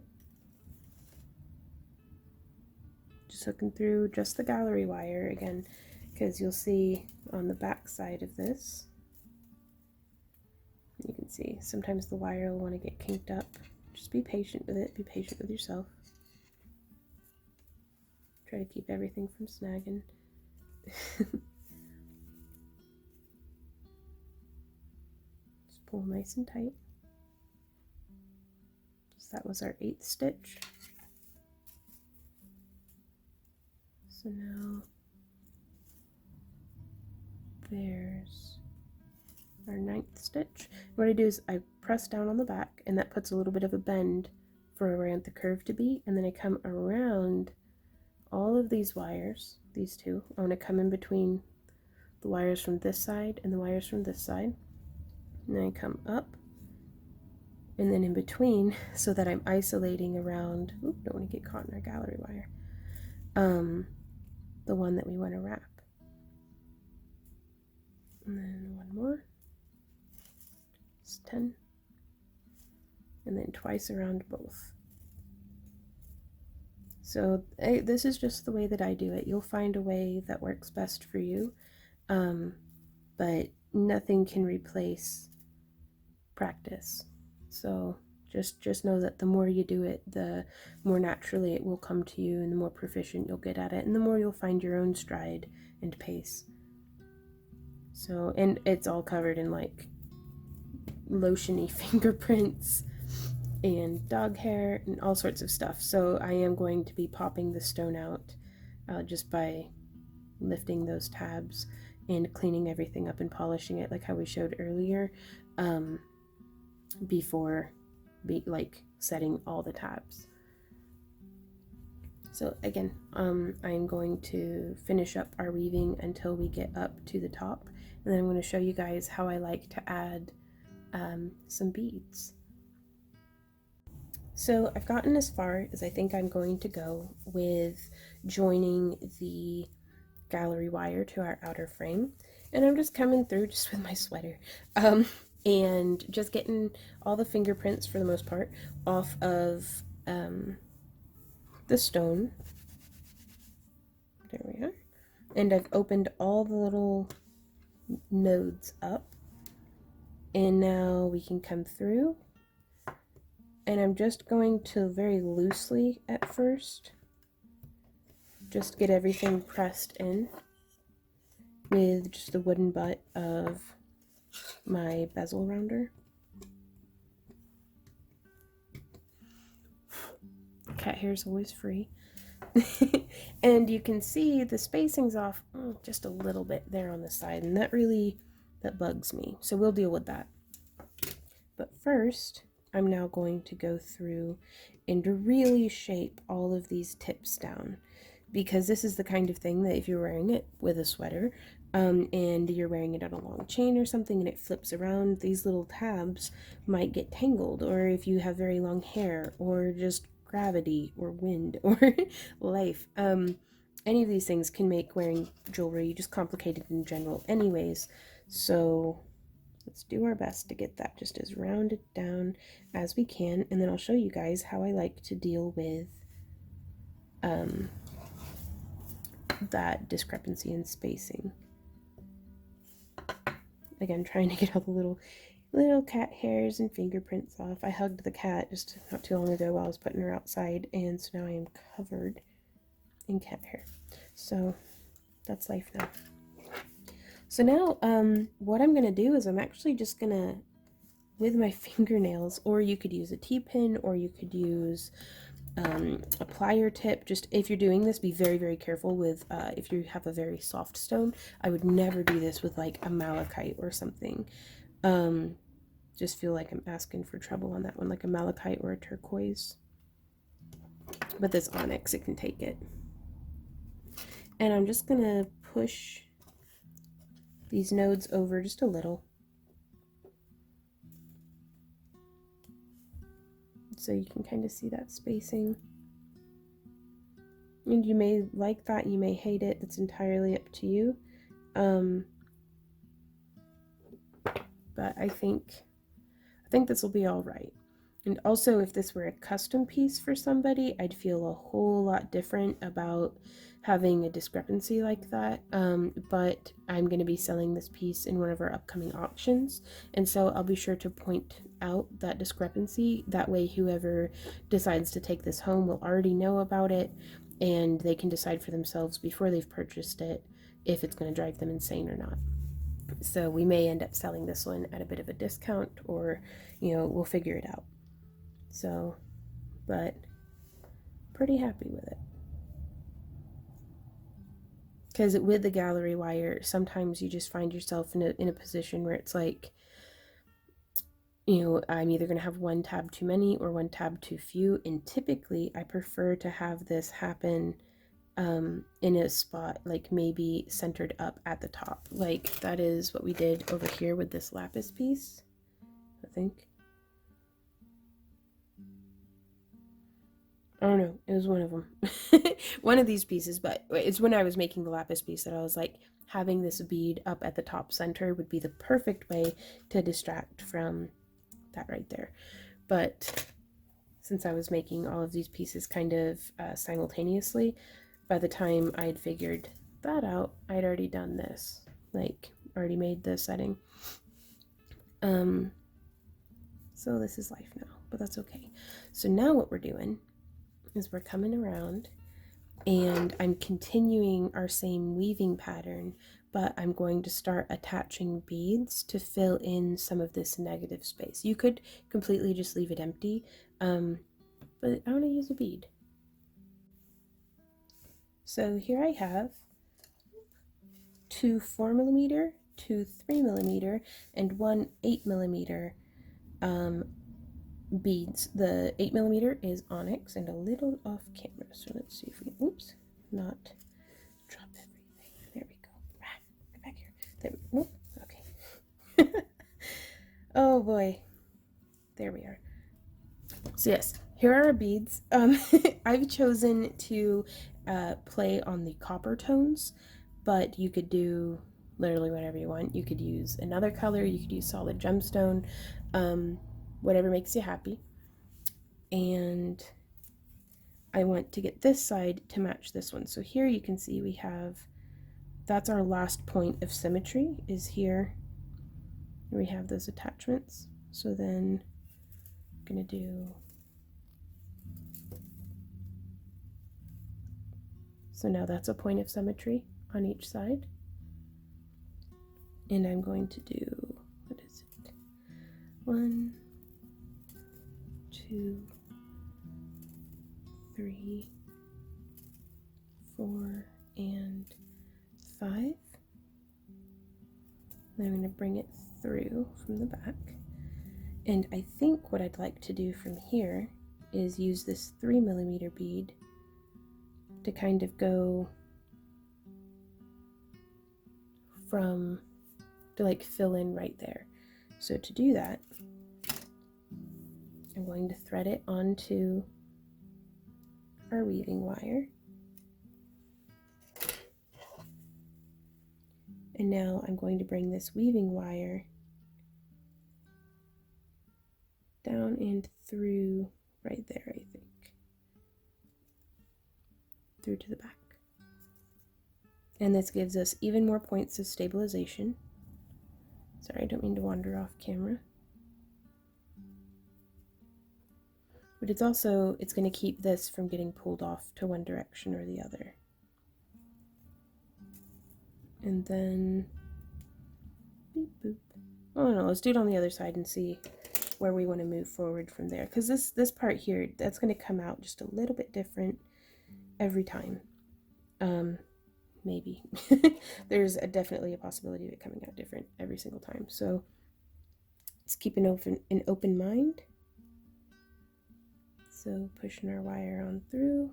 Just hooking through just the gallery wire again, because you'll see on the back side of this, you can see sometimes the wire will want to get kinked up. Just be patient with it, be patient with yourself. Try to keep everything from snagging. pull nice and tight. So that was our 8th stitch. So now there's our 9th stitch. What I do is I press down on the back, and that puts a little bit of a bend for where I want the curve to be, and then I come around all of these wires, these two. I want to come in between the wires from this side and the wires from this side, and then I come up and then in between, so that I'm isolating around, don't want to get caught in our gallery wire, the one that we want to wrap. And then one more, it's 10, and then twice around both. So this is just the way that I do it. You'll find a way that works best for you, but nothing can replace practice. So just know that the more you do it, the more naturally it will come to you, and the more proficient you'll get at it, and the more you'll find your own stride and pace. So, and it's all covered in like lotiony fingerprints and dog hair and all sorts of stuff. So I am going to be popping the stone out just by lifting those tabs and cleaning everything up and polishing it like how we showed earlier, before setting all the tabs. So again, I'm going to finish up our weaving until we get up to the top, and then I'm going to show you guys how I like to add some beads. So I've gotten as far as I think I'm going to go with joining the gallery wire to our outer frame, and I'm just coming through just with my sweater and just getting all the fingerprints for the most part off of the stone. There we are. And I've opened all the little nodes up, and now we can come through, and I'm just going to very loosely at first just get everything pressed in with just the wooden butt of my bezel rounder. Cat hair is always free. And you can see the spacing's off just a little bit there on the side, and that bugs me, so we'll deal with that. But first, I'm now going to go through and really shape all of these tips down, because this is the kind of thing that if you're wearing it with a sweater and you're wearing it on a long chain or something and it flips around, these little tabs might get tangled, or if you have very long hair, or just gravity or wind or life, any of these things can make wearing jewelry just complicated in general anyways. So let's do our best to get that just as rounded down as we can, and then I'll show you guys how I like to deal with that discrepancy in spacing. Again, trying to get all the little cat hairs and fingerprints off. I hugged the cat just not too long ago while I was putting her outside, and so now I am covered in cat hair. So that's life now. So now what I'm going to do is I'm actually just going to, with my fingernails, or you could use a T-pin, or you could use a plier tip. Just if you're doing this, be very, very careful with if you have a very soft stone. I would never do this with like a malachite or something. Just feel like I'm asking for trouble on that one, like a malachite or a turquoise. But this onyx, it can take it. And I'm just gonna push these nodes over just a little, so you can kind of see that spacing. And you may like that, you may hate it, it's entirely up to you. But I think this will be all right. And also, if this were a custom piece for somebody, I'd feel a whole lot different about having a discrepancy like that. But I'm going to be selling this piece in one of our upcoming auctions, and so I'll be sure to point out that discrepancy. That way, whoever decides to take this home will already know about it, and they can decide for themselves before they've purchased it if it's going to drive them insane or not. So we may end up selling this one at a bit of a discount, or, you know, we'll figure it out. So, but pretty happy with it. Because with the gallery wire, sometimes you just find yourself in a position where it's like, you know, I'm either going to have one tab too many or one tab too few. And typically I prefer to have this happen in a spot like maybe centered up at the top. Like that is what we did over here with this lapis piece, I think. I don't know, it was one of them. One of these pieces, but it's when I was making the lapis piece that I was like, having this bead up at the top center would be the perfect way to distract from that right there. But since I was making all of these pieces kind of simultaneously, by the time I had figured that out, I'd already done this, like already made the setting. So this is life now, but that's okay. So now what we're doing is we're coming around and I'm continuing our same weaving pattern, but I'm going to start attaching beads to fill in some of this negative space. You could completely just leave it empty, but I want to use a bead. So here I have 2 4mm, 2 3mm, and 1 8mm beads. The 8mm is onyx and a little off camera, so let's see if we, oops, not drop everything. There we go. Get back here. There we go. Nope. Okay. Oh boy. There we are. So yes, here are our beads. I've chosen to play on the copper tones, but you could do literally whatever you want. You could use another color, you could use solid gemstone, whatever makes you happy. And I want to get this side to match this one. So here you can see we have, that's our last point of symmetry, is here. We have those attachments. So then I'm gonna do, so now that's a point of symmetry on each side. And I'm going to do, what is it? 1, 2, 3, 4, and 5. Then I'm going to bring it through from the back. And I think what I'd like to do from here is use this 3mm bead to kind of go from, to like fill in right there. So to do that, I'm going to thread it onto our weaving wire. And now I'm going to bring this weaving wire down and through right there, I think. Through to the back. And this gives us even more points of stabilization. Sorry, I don't mean to wander off camera. But it's also, it's going to keep this from getting pulled off to one direction or the other. And then, beep boop. Oh no, let's do it on the other side and see where we want to move forward from there. Because this part here, that's going to come out just a little bit different every time. Maybe. There's definitely a possibility of it coming out different every single time. So let's keep an open mind. So pushing our wire on through.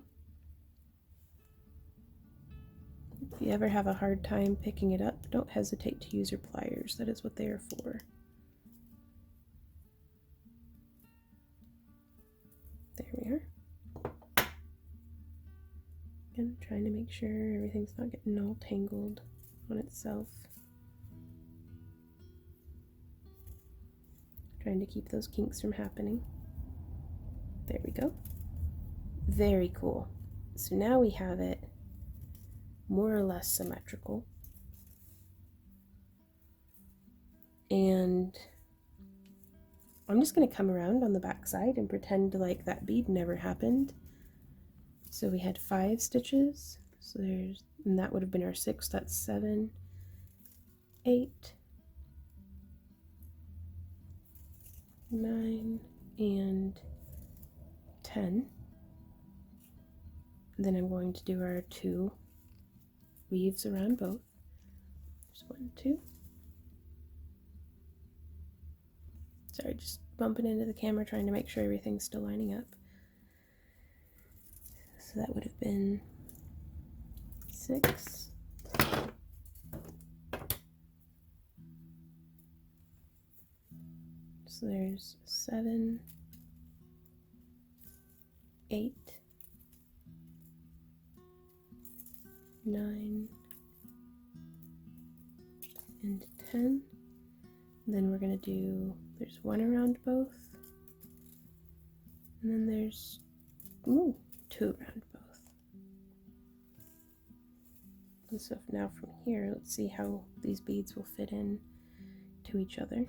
If you ever have a hard time picking it up, don't hesitate to use your pliers. That is what they are for. There we are. Again, trying to make sure everything's not getting all tangled on itself. Trying to keep those kinks from happening. There we go. Very cool. So now we have it more or less symmetrical. And I'm just going to come around on the back side and pretend like that bead never happened. So we had 5 stitches. So there's, and that would have been our 6. That's 7, 8, 9 and 10. Then I'm going to do our 2 weaves around both. There's 1, 2. Sorry, just bumping into the camera trying to make sure everything's still lining up. So that would have been 6. So there's 7, 8, 9, and 10. And then we're going to do, there's 1 around both, and then there's 2 around both. And so now from here, let's see how these beads will fit in to each other.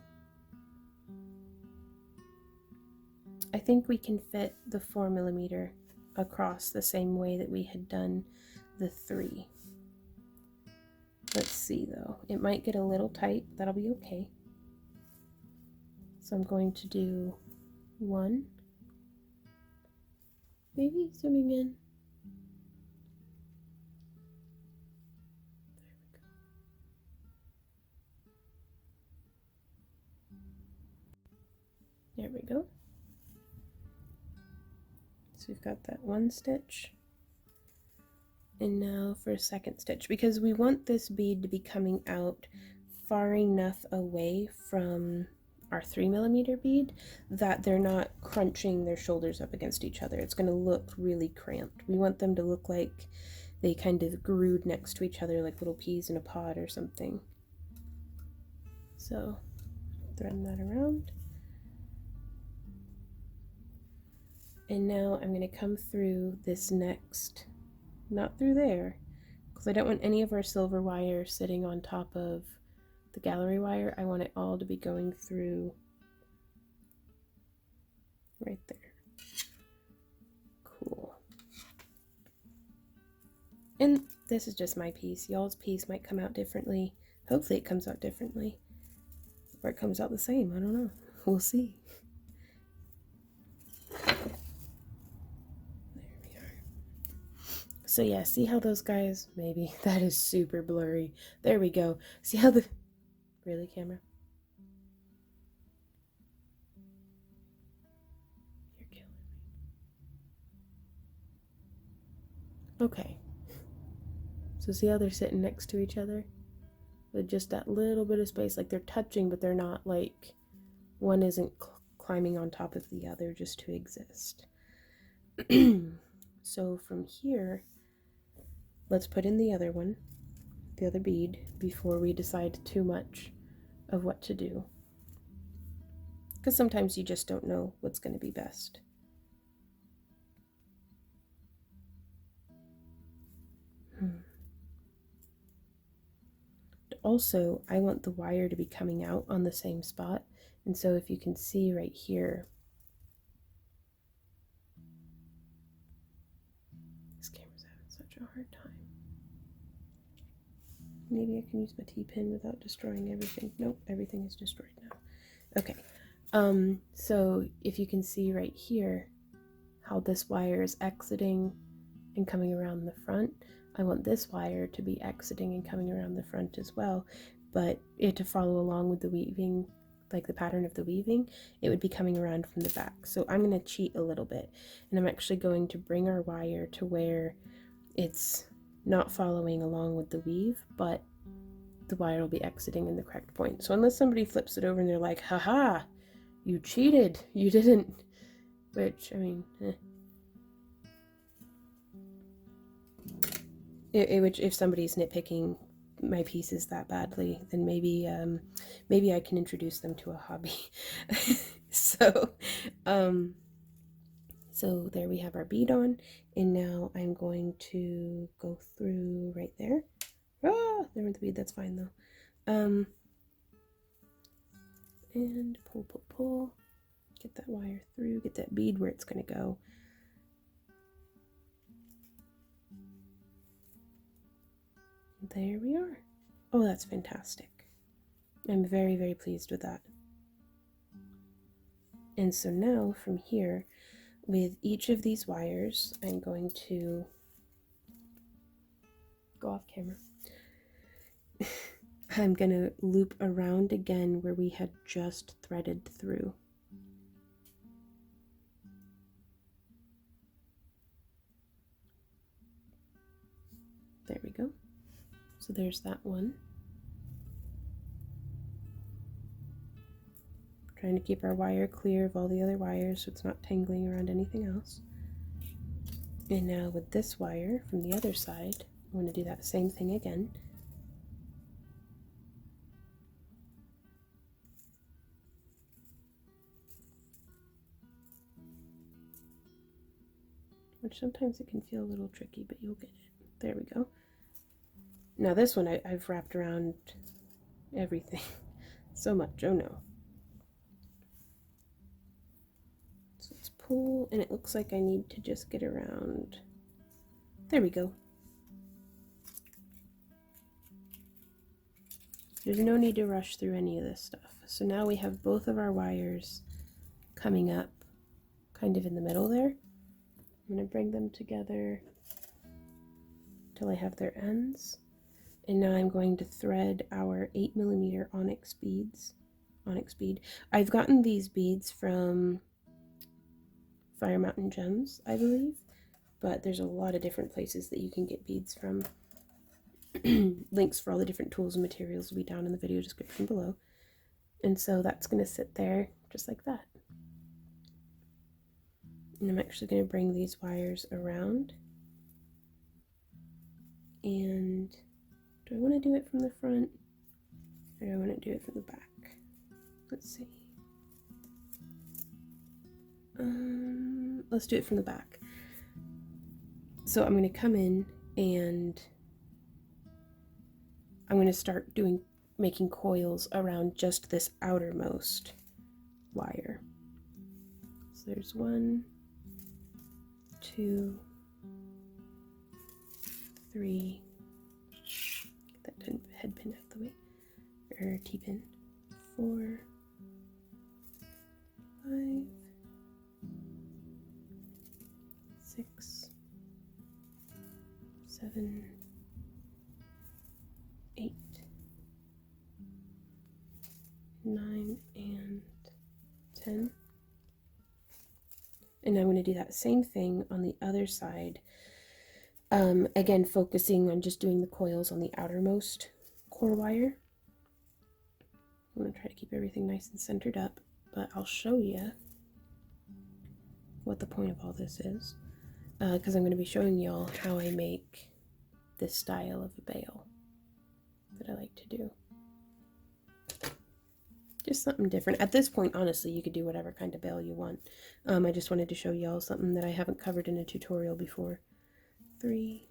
I think we can fit the 4mm across the same way that we had done the 3. Let's see though, it might get a little tight, that'll be okay. So I'm going to do 1, maybe zooming in. There we go. So we've got that 1 stitch. And now for a 2nd stitch, because we want this bead to be coming out far enough away from our 3mm bead that they're not crunching their shoulders up against each other. It's going to look really cramped. We want them to look like they kind of glued next to each other like little peas in a pod or something. So thread that around. And now I'm going to come through this next, not through there, because I don't want any of our silver wire sitting on top of the gallery wire. I want it all to be going through right there. Cool. And this is just my piece. Y'all's piece might come out differently. Hopefully it comes out differently. Or it comes out the same. I don't know. We'll see. So yeah, see how those guys, maybe, that is super blurry. There we go. See how the, really camera? You're killing me. Okay. So see how they're sitting next to each other? With just that little bit of space, like they're touching, but they're not like, one isn't climbing on top of the other just to exist. So from here, let's put in the other one, the other bead, before we decide too much of what to do. Because sometimes you just don't know what's going to be best. Also, I want the wire to be coming out on the same spot. And so if you can see right here, this camera's having such a hard time. Maybe I can use my T-pin without destroying everything. Nope, everything is destroyed now. Okay, so if you can see right here how this wire is exiting and coming around the front, I want this wire to be exiting and coming around the front as well, but it to follow along with the weaving, like the pattern of the weaving, it would be coming around from the back. So I'm going to cheat a little bit, and I'm actually going to bring our wire to where it's not following along with the weave, but the wire will be exiting in the correct point. So unless somebody flips it over and they're like, haha, you cheated, you didn't, which, I mean, which if somebody's nitpicking my pieces that badly, then maybe maybe I can introduce them to a hobby. So so there we have our bead on, and now I'm going to go through right there. Ah, there went the bead, that's fine though. And pull, pull, pull, get that wire through, get that bead where it's gonna go. There we are. Oh, that's fantastic. I'm very, very pleased with that. And so now from here, with each of these wires, I'm going to go off camera. I'm going to loop around again where we had just threaded through. There we go. So there's that one. Trying to keep our wire clear of all the other wires so it's not tangling around anything else. And now with this wire from the other side, I'm going to do that same thing again. Which sometimes it can feel a little tricky, but you'll get it. There we go. Now this one I've wrapped around everything so much. Oh no. So let's pull, and it looks like I need to just get around. There we go. There's no need to rush through any of this stuff. So now we have both of our wires coming up kind of in the middle there. I'm going to bring them together till I have their ends. And now I'm going to thread our 8mm onyx beads. Onyx bead. I've gotten these beads from Fire Mountain Gems, I believe, but there's a lot of different places that you can get beads from. Links for all the different tools and materials will be down in the video description below. And so that's going to sit there just like that. And I'm actually going to bring these wires around. And do I want to do it from the front or do I want to do it from the back? Let's see. Let's do it from the back. So I'm going to come in and I'm going to start making coils around just this outermost wire. So there's 1, 2, 3, get that head pin out of the way, or T-pin, 4, 5, 6, 7, 8, 9, and 10. And I'm going to do that same thing on the other side. Again, focusing on just doing the coils on the outermost core wire. I'm going to try to keep everything nice and centered up, but I'll show you what the point of all this is, because I'm going to be showing y'all how I make this style of a bail that I like to do. Just something different. At this point, honestly, you could do whatever kind of bail you want. I just wanted to show y'all something that I haven't covered in a tutorial before. 3,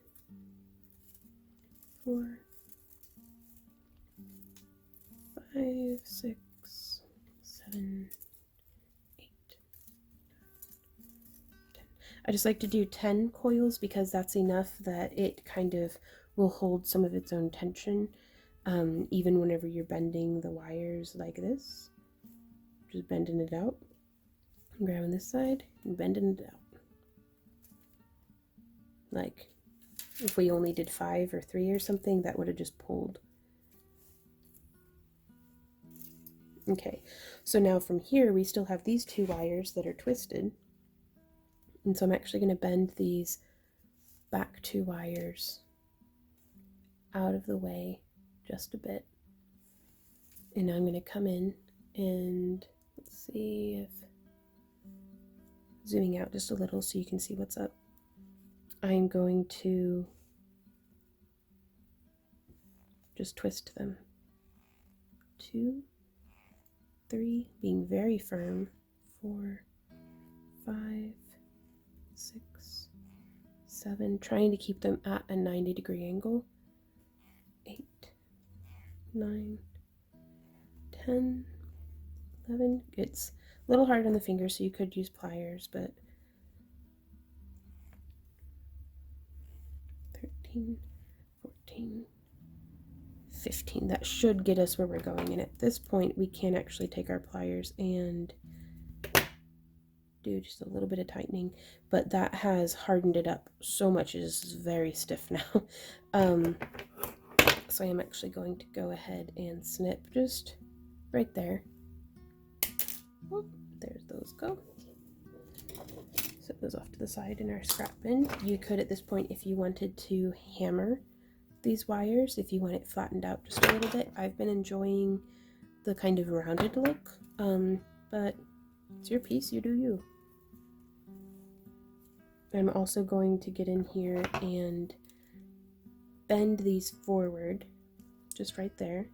4, 5, 6, 7, 8, 10. I just like to do 10 coils because that's enough that it kind of will hold some of its own tension. Even whenever you're bending the wires like this, just bending it out, I'm grabbing this side and bending it out. Like if we only did 5 or 3 or something, that would have just pulled. Okay, so now from here we still have these 2 wires that are twisted, and so I'm actually going to bend these back 2 wires out of the way just a bit, and now I'm going to come in and let's see if zooming out just a little so you can see what's up. I'm going to just twist them. 2, 3, being very firm. 4, 5, 6, 7, trying to keep them at a 90-degree angle. 8, 9, 10, 11. It's a little hard on the fingers, so you could use pliers, but 13, 14, 15. That should get us where we're going. And at this point, we can actually take our pliers and do just a little bit of tightening, but that has hardened it up so much. It is very stiff now. So I am actually going to go ahead and snip just right there. Oh, there's those go. Set those off to the side in our scrap bin. You could at this point, if you wanted to, hammer these wires if you want it flattened out just a little bit. I've been enjoying the kind of rounded look, but it's your piece, you do you. I'm also going to get in here and bend these forward, just right there,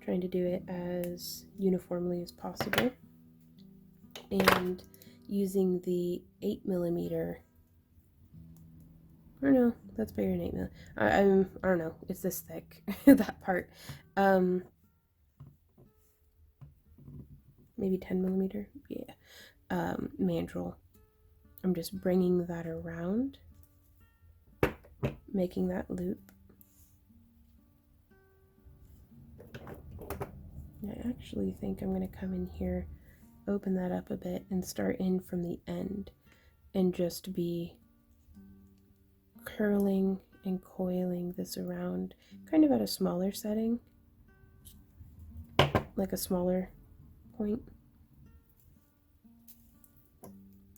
trying to do it as uniformly as possible, and using the 8mm. Or no, that's bigger than 8mm. I don't know, it's this thick, that part. Maybe 10mm, yeah. Mandrel. I'm just bringing that around, making that loop. I actually think I'm going to come in here, open that up a bit, and start in from the end, and just be curling and coiling this around, kind of at a smaller setting, like a smaller point,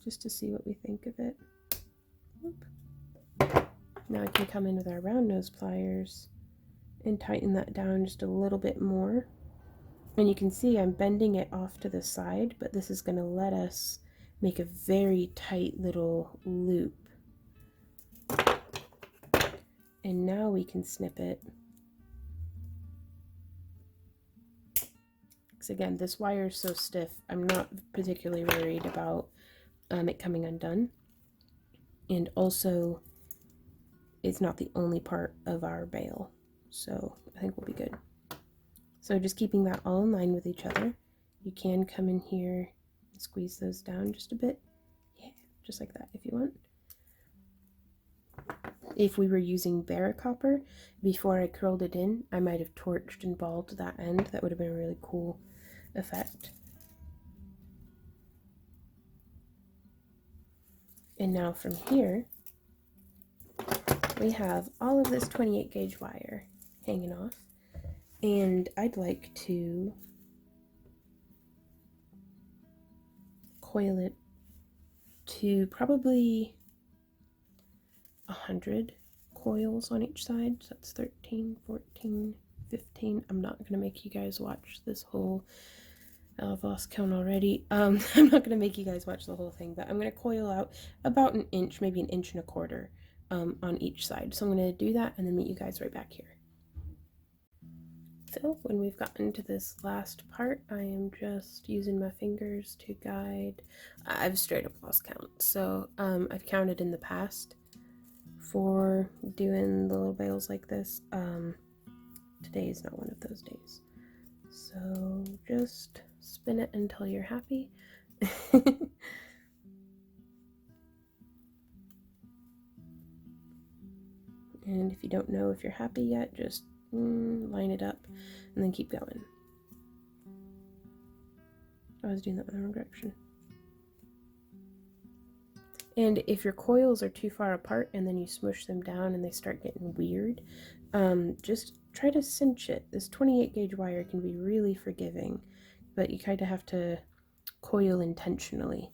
just to see what we think of it. Whoop. Now I can come in with our round nose pliers and tighten that down just a little bit more. And you can see I'm bending it off to the side, but this is going to let us make a very tight little loop. And now we can snip it. Because again, this wire is so stiff, I'm not particularly worried about it coming undone. And also, it's not the only part of our bail, so I think we'll be good. So just keeping that all in line with each other. You can come in here and squeeze those down just a bit. Yeah, just like that if you want. If we were using bare copper, before I curled it in, I might have torched and balled that end. That would have been a really cool effect. And now from here, we have all of this 28 gauge wire hanging off. And I'd like to coil it to probably 100 coils on each side. So that's 13, 14, 15. I'm not going to make you guys watch this whole, I've lost count already. I'm not going to make you guys watch the whole thing, but I'm going to coil out about an inch, maybe an inch and a quarter on each side. So I'm going to do that and then meet you guys right back here. So when we've gotten to this last part, I am just using my fingers to guide. I've straight up lost count. So I've counted in the past for doing the little bails like this. Today is not one of those days. So just spin it until you're happy. And if you don't know if you're happy yet, just line it up and then keep going. I was doing that in the wrong direction. And if your coils are too far apart and then you smush them down and they start getting weird, just try to cinch it. This 28 gauge wire can be really forgiving, but you kind of have to coil intentionally.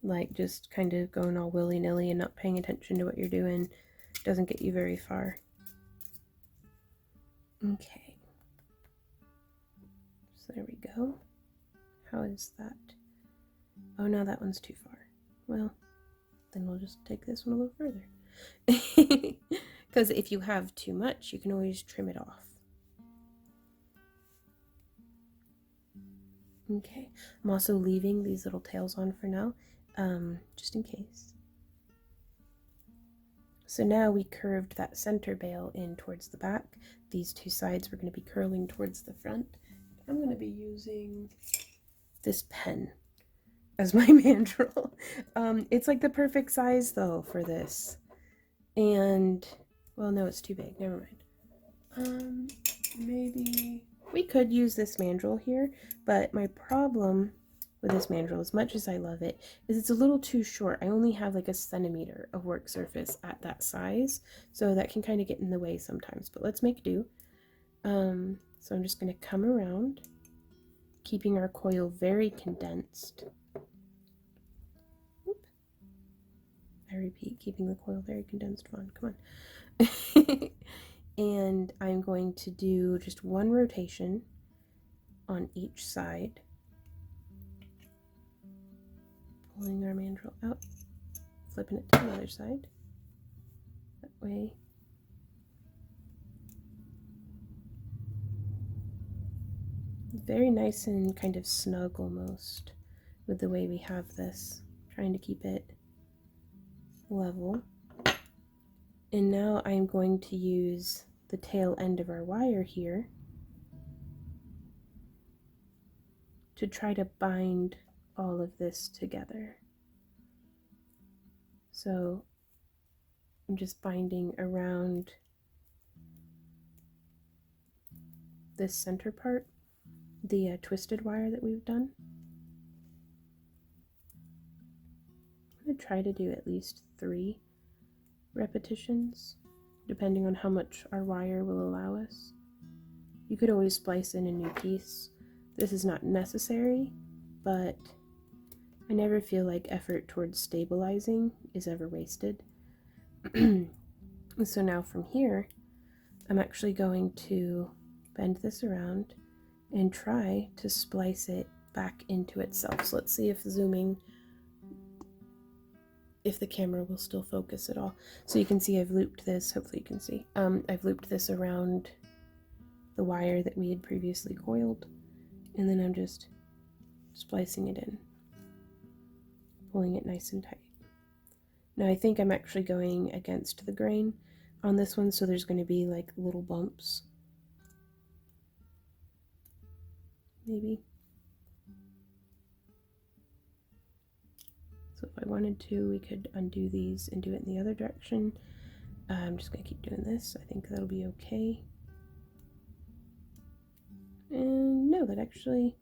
Like just kind of going all willy-nilly and not paying attention to what you're doing doesn't get you very far. Okay. So there we go. How is that? Oh no, that one's too far. Well, then we'll just take this one a little further. Because if you have too much, you can always trim it off. Okay, I'm also leaving these little tails on for now, just in case. So now we curved that center bail in towards the back. These two sides we're going to be curling towards the front. I'm going to be using this pen as my mandrel. It's like the perfect size though for this. And, well, no, it's too big. Never mind. maybe we could use this mandrel here, but my problem with this mandrel, as much as I love it, is it's a little too short. I only have like a centimeter of work surface at that size, so that can kind of get in the way sometimes, but let's make do. So I'm just going to come around, keeping our coil very condensed. Oop. I repeat, keeping the coil very condensed. Vaughn, come on. And I'm going to do just one rotation on each side, pulling our mandrel out, flipping it to the other side. That way. Very nice and kind of snug almost with the way we have this, trying to keep it level. And now I'm going to use the tail end of our wire here to try to bind all of this together. So I'm just binding around this center part, the twisted wire that we've done. I'm going to try to do at least 3 repetitions, depending on how much our wire will allow us. You could always splice in a new piece. This is not necessary, but I never feel like effort towards stabilizing is ever wasted. So now from here, I'm actually going to bend this around and try to splice it back into itself. So let's see if zooming, if the camera will still focus at all. So you can see I've looped this, hopefully you can see, I've looped this around the wire that we had previously coiled, and then I'm just splicing it in, pulling it nice and tight. Now I think I'm actually going against the grain on this one, so there's going to be like little bumps. Maybe. So if I wanted to, we could undo these and do it in the other direction. I'm just going to keep doing this. I think that'll be okay. And no, that actually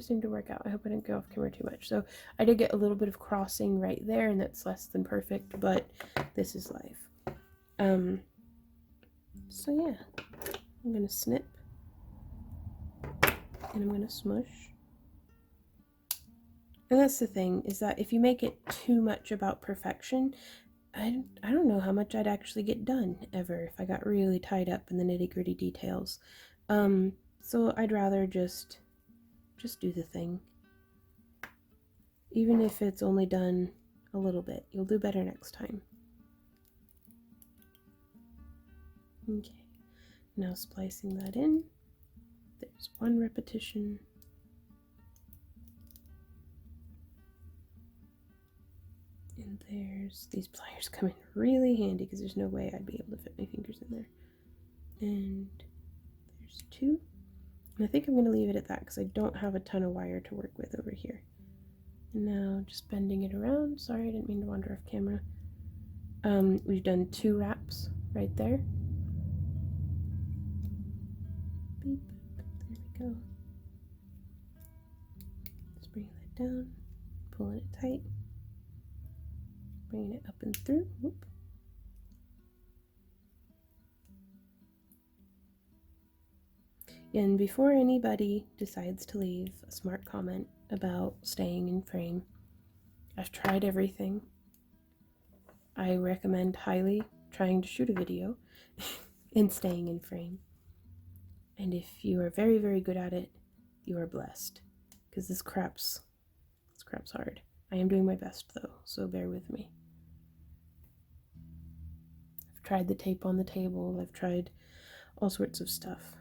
seemed to work out. I hope I didn't go off camera too much. So I did get a little bit of crossing right there, and that's less than perfect, but this is life. So yeah, I'm going to snip, and I'm going to smush. And that's the thing, is that if you make it too much about perfection, I don't know how much I'd actually get done ever if I got really tied up in the nitty-gritty details. So I'd rather just do the thing. Even if it's only done a little bit, you'll do better next time. Okay, now splicing that in. There's one repetition. And there's, these pliers come in really handy because there's no way I'd be able to fit my fingers in there. And there's 2. And I think I'm going to leave it at that because I don't have a ton of wire to work with over here. And now just bending it around. Sorry, I didn't mean to wander off camera. We've done 2 wraps right there. Beep. There we go. Just bringing that down, pulling it tight, bringing it up and through. Whoop. And before anybody decides to leave a smart comment about staying in frame, I've tried everything. I recommend highly trying to shoot a video and staying in frame. And if you are very, very good at it, you are blessed. Because this crap's hard. I am doing my best though, so bear with me. I've tried the tape on the table, I've tried all sorts of stuff.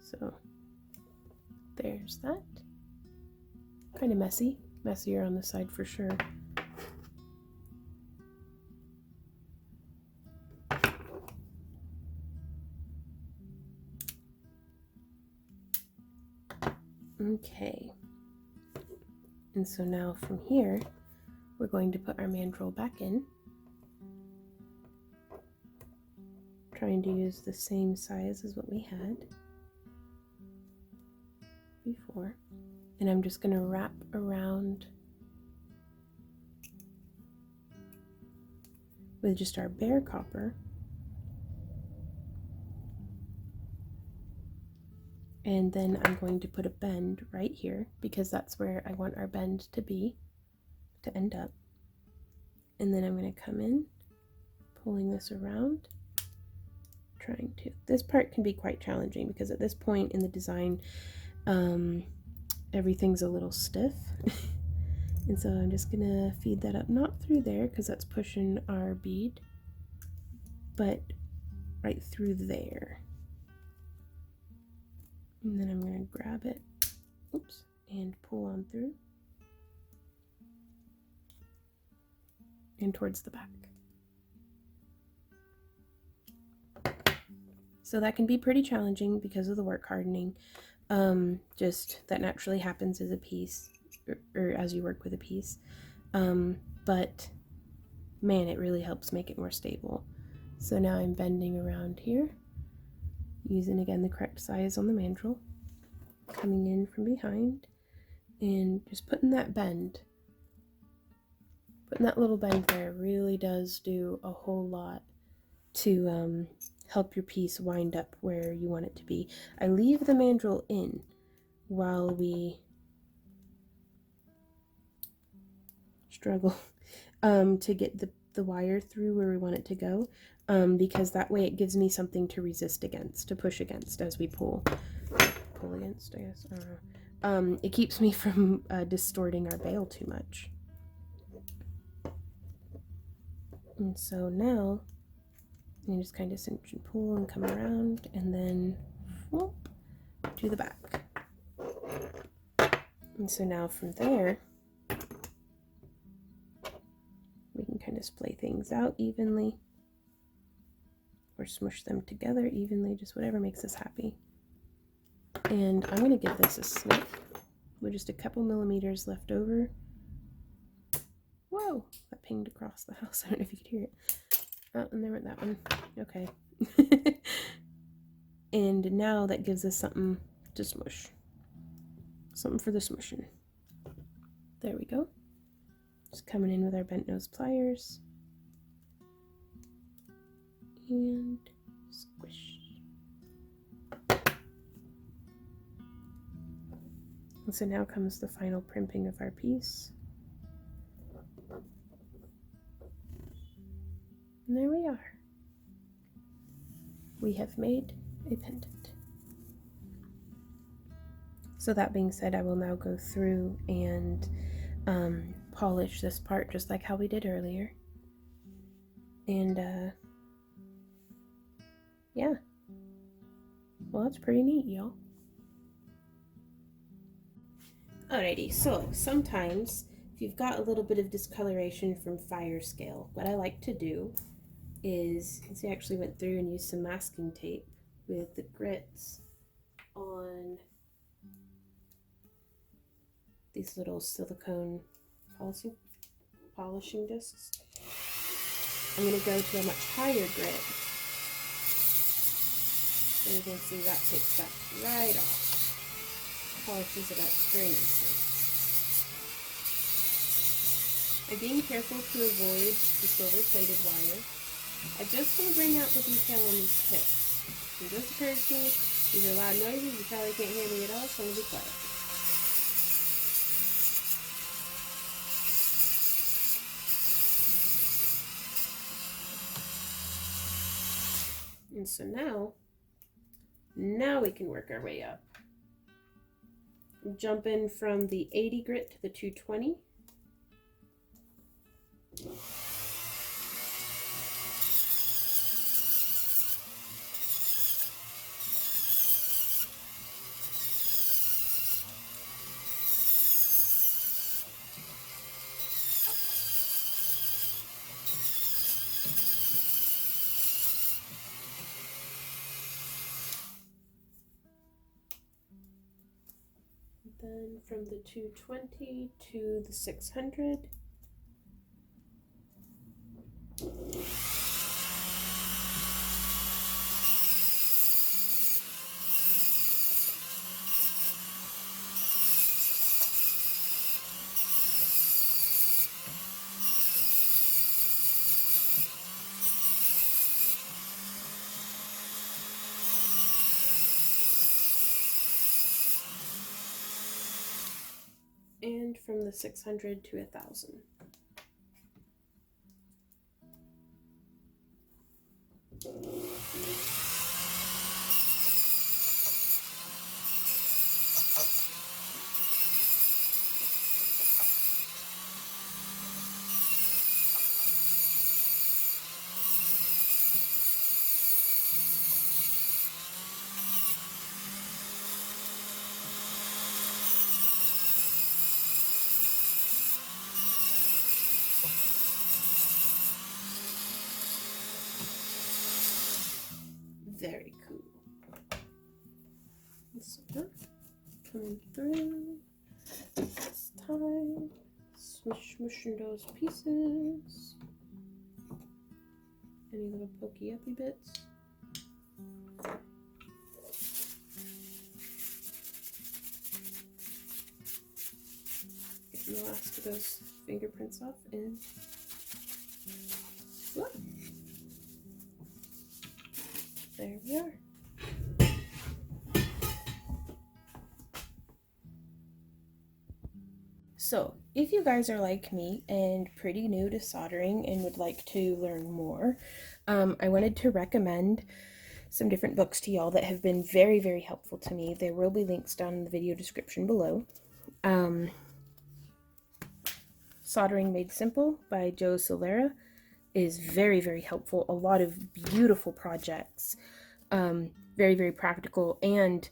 So there's that. Kind of messy. Messier on the side for sure. Okay. And so now from here, we're going to put our mandrel back in, trying to use the same size as what we had before. And I'm just going to wrap around with just our bare copper. And then I'm going to put a bend right here because that's where I want our bend to be, to end up. And then I'm going to come in, pulling this around, trying to. This part can be quite challenging because at this point in the design, everything's a little stiff. And so I'm just going to feed that up, not through there because that's pushing our bead, but right through there. And then I'm going to grab it, oops, and pull on through and towards the back. So that can be pretty challenging because of the work hardening. Just that naturally happens as a piece or as you work with a piece. But man, it really helps make it more stable. So now I'm bending around here, using again the correct size on the mandrel, coming in from behind and just putting that bend. Putting that little bend there really does do a whole lot to help your piece wind up where you want it to be. I leave the mandrel in while we struggle to get the wire through where we want it to go, because that way it gives me something to resist against, to push against as we pull against, I guess. I don't know. It keeps me from distorting our bail too much. And so now you just kind of cinch and pull and come around, and then whoop, to the back. And so now from there, we can kind of splay things out evenly or smush them together evenly, just whatever makes us happy. And I'm going to give this a snip with just a couple millimeters left over. Whoa, that pinged across the house. I don't know if you could hear it. Oh, and there went that one. Okay. And now that gives us something to smush. Something for the smushing. There we go. Just coming in with our bent nose pliers. And squish. And so now comes the final primping of our piece. And there we are. We have made a pendant. So that being said, I will now go through and polish this part just like how we did earlier. And yeah. Well, that's pretty neat, y'all. Alrighty, so sometimes if you've got a little bit of discoloration from fire scale, what I like to do is, you can see I actually went through and used some masking tape with the grits on these little silicone polishing discs. I'm going to go to a much higher grit, and you can see that takes that right off. Polishes it up very nicely. I'm being careful to avoid the silver-plated wire. I just want to bring out the detail on these tips. It just occurred to me, these are loud noises, you probably can't hear me at all, so I'm going to be quiet. And so now we can work our way up. Jump in from the 80 grit to the 220. Then from the 220 to the 600. and from the 600 to 1000. Very cool. So, coming through this time, smushing those pieces. Any little pokey uppy bits? Getting the last of those fingerprints off, and whoop, there we are. So, if you guys are like me and pretty new to soldering and would like to learn more, I wanted to recommend some different books to y'all that have been very, very helpful to me. There will be links down in the video description below. Soldering Made Simple by Joe Solera is very, very helpful. A lot of beautiful projects, very, very practical, and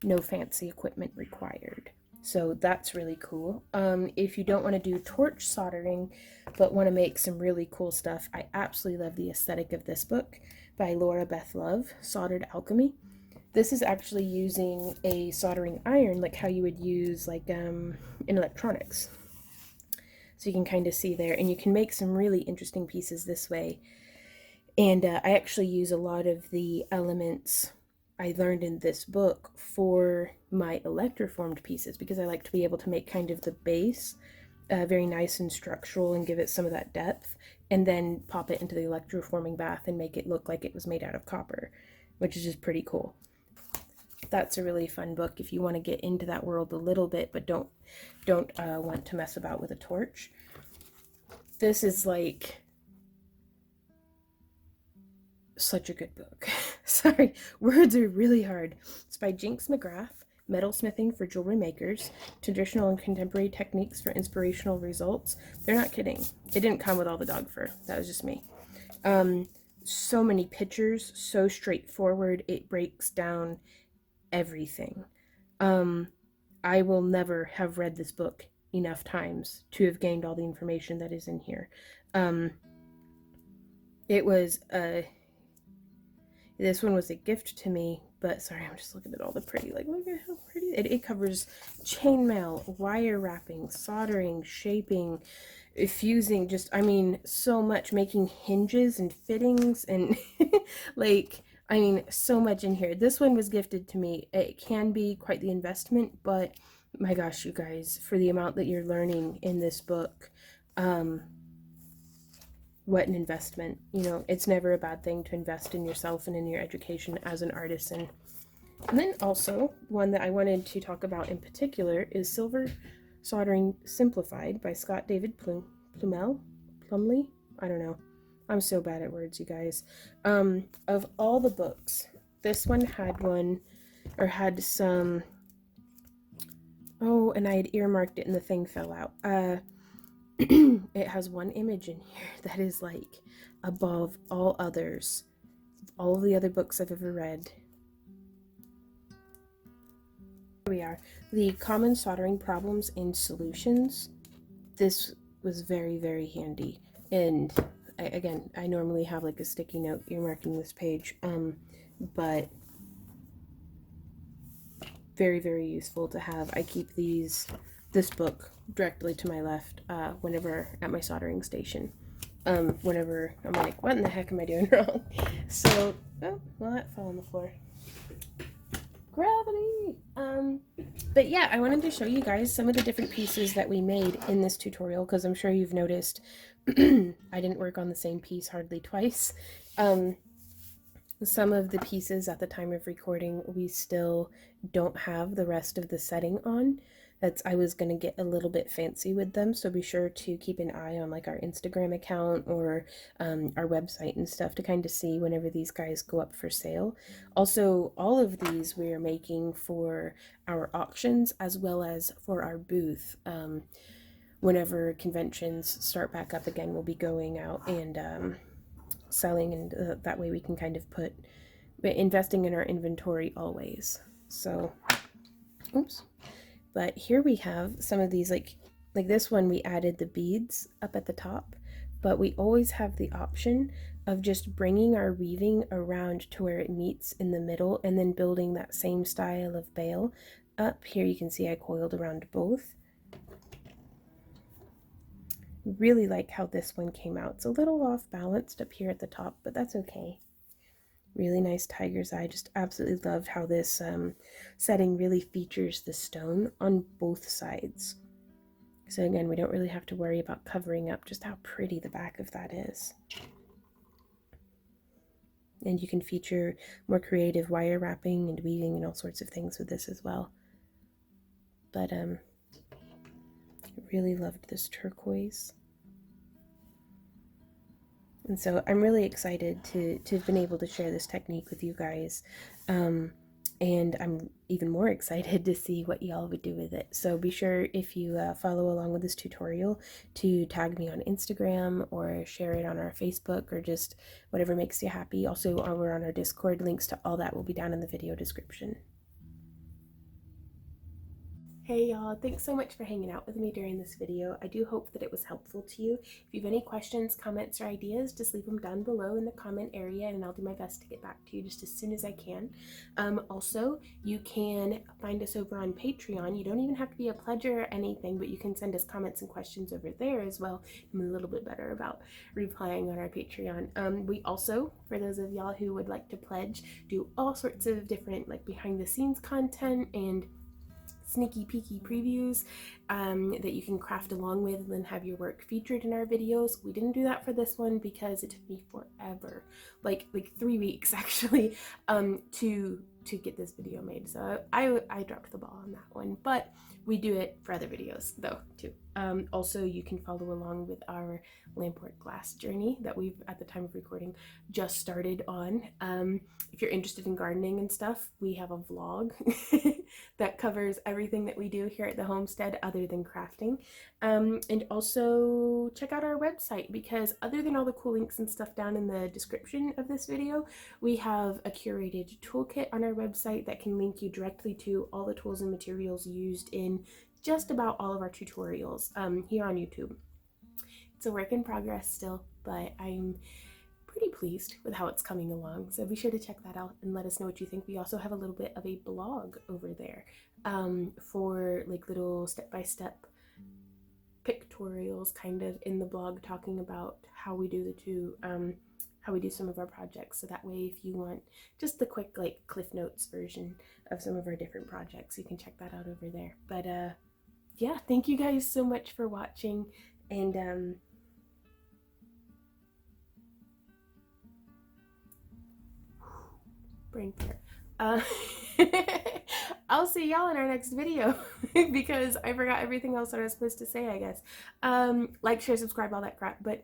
no fancy equipment required. So that's really cool. If you don't want to do torch soldering, but want to make some really cool stuff, I absolutely love the aesthetic of this book by Laura Beth Love, Soldered Alchemy. This is actually using a soldering iron, like how you would use like in electronics. So you can kind of see there, and you can make some really interesting pieces this way. And I actually use a lot of the elements I learned in this book for my electroformed pieces, because I like to be able to make kind of the base very nice and structural and give it some of that depth, and then pop it into the electroforming bath and make it look like it was made out of copper, which is just pretty cool. That's a really fun book if you want to get into that world a little bit, but don't want to mess about with a torch. This is like such a good book. Sorry, words are really hard. It's by Jinx McGrath, Metalsmithing for Jewelry Makers, Traditional and Contemporary Techniques for Inspirational Results. They're not kidding. It didn't come with all the dog fur. That was just me. So many pictures, so straightforward. It breaks down everything. I will never have read this book enough times to have gained all the information that is in here. It was this one was a gift to me, but sorry, I'm just looking at all the pretty, like, look at how pretty it covers chainmail, wire wrapping, soldering, shaping, fusing, just, I mean, so much, making hinges and fittings and like, I mean, so much in here. This one was gifted to me. It can be quite the investment, but my gosh, you guys, for the amount that you're learning in this book, what an investment. You know, it's never a bad thing to invest in yourself and in your education as an artisan. And then also, one that I wanted to talk about in particular is Silver Soldering Simplified by Scott David Plumley? I don't know. I'm so bad at words, you guys. Of all the books, this one had one, or had some, oh, and I had earmarked it and the thing fell out. It has one image in here that is like above all others, all of the other books I've ever read. Here we are. The Common Soldering Problems and Solutions. This was very, very handy. And again, I normally have like a sticky note earmarking this page, but very, very useful to have. I keep this book directly to my left whenever at my soldering station. Whenever I'm like, what in the heck am I doing wrong? So, oh, well, that fell on the floor. Gravity! But yeah, I wanted to show you guys some of the different pieces that we made in this tutorial, because I'm sure you've noticed I didn't work on the same piece hardly twice. Some of the pieces at the time of recording, we still don't have the rest of the setting on. I was going to get a little bit fancy with them, so be sure to keep an eye on like our Instagram account or our website and stuff to kind of see whenever these guys go up for sale. Also, all of these we are making for our auctions as well as for our booth. Whenever conventions start back up again, we'll be going out and selling, and that way we can kind of put investing in our inventory always. So, oops. But here we have some of these, like this one we added the beads up at the top, but we always have the option of just bringing our weaving around to where it meets in the middle and then building that same style of bail up. Here you can see I coiled around both. Really like how this one came out. It's a little off balanced up here at the top, but that's okay. Really nice tiger's eye. Just absolutely loved how this setting really features the stone on both sides. So again, we don't really have to worry about covering up just how pretty the back of that is. And you can feature more creative wire wrapping and weaving and all sorts of things with this as well. But really loved this turquoise. And so I'm really excited to have been able to share this technique with you guys. And I'm even more excited to see what y'all would do with it. So be sure, if you follow along with this tutorial, to tag me on Instagram or share it on our Facebook or just whatever makes you happy. Also, we're on our Discord. Links to all that will be down in the video description. Hey y'all, thanks so much for hanging out with me during this video. I do hope that it was helpful to you. If you have any questions, comments, or ideas, just leave them down below in the comment area and I'll do my best to get back to you just as soon as I can. Also, you can find us over on Patreon. You don't even have to be a pledger or anything, but you can send us comments and questions over there as well. I'm a little bit better about replying on our Patreon. We also, for those of y'all who would like to pledge, do all sorts of different like behind the scenes content and sneaky peeky previews that you can craft along with and then have your work featured in our videos. We didn't do that for this one because it took me forever, like 3 weeks actually, to get this video made. So I dropped the ball on that one, but we do it for other videos though too. Also, you can follow along with our lampwork glass journey that we've, at the time of recording, just started on. If you're interested in gardening and stuff, we have a vlog that covers everything that we do here at the homestead other than crafting. And also check out our website, because other than all the cool links and stuff down in the description of this video, we have a curated toolkit on our website that can link you directly to all the tools and materials used in just about all of our tutorials here on YouTube. It's a work in progress still, but I'm pretty pleased with how it's coming along. So be sure to check that out and let us know what you think. We also have a little bit of a blog over there for like little step-by-step pictorials kind of in the blog, talking about how we do how we do some of our projects. So that way, if you want just the quick like Cliff Notes version of some of our different projects, you can check that out over there. But yeah, thank you guys so much for watching, and brain fart. I'll see y'all in our next video because I forgot everything else that I was supposed to say, I guess. Like, share, subscribe, all that crap. But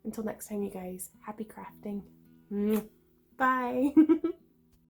until next time, you guys, happy crafting. Bye.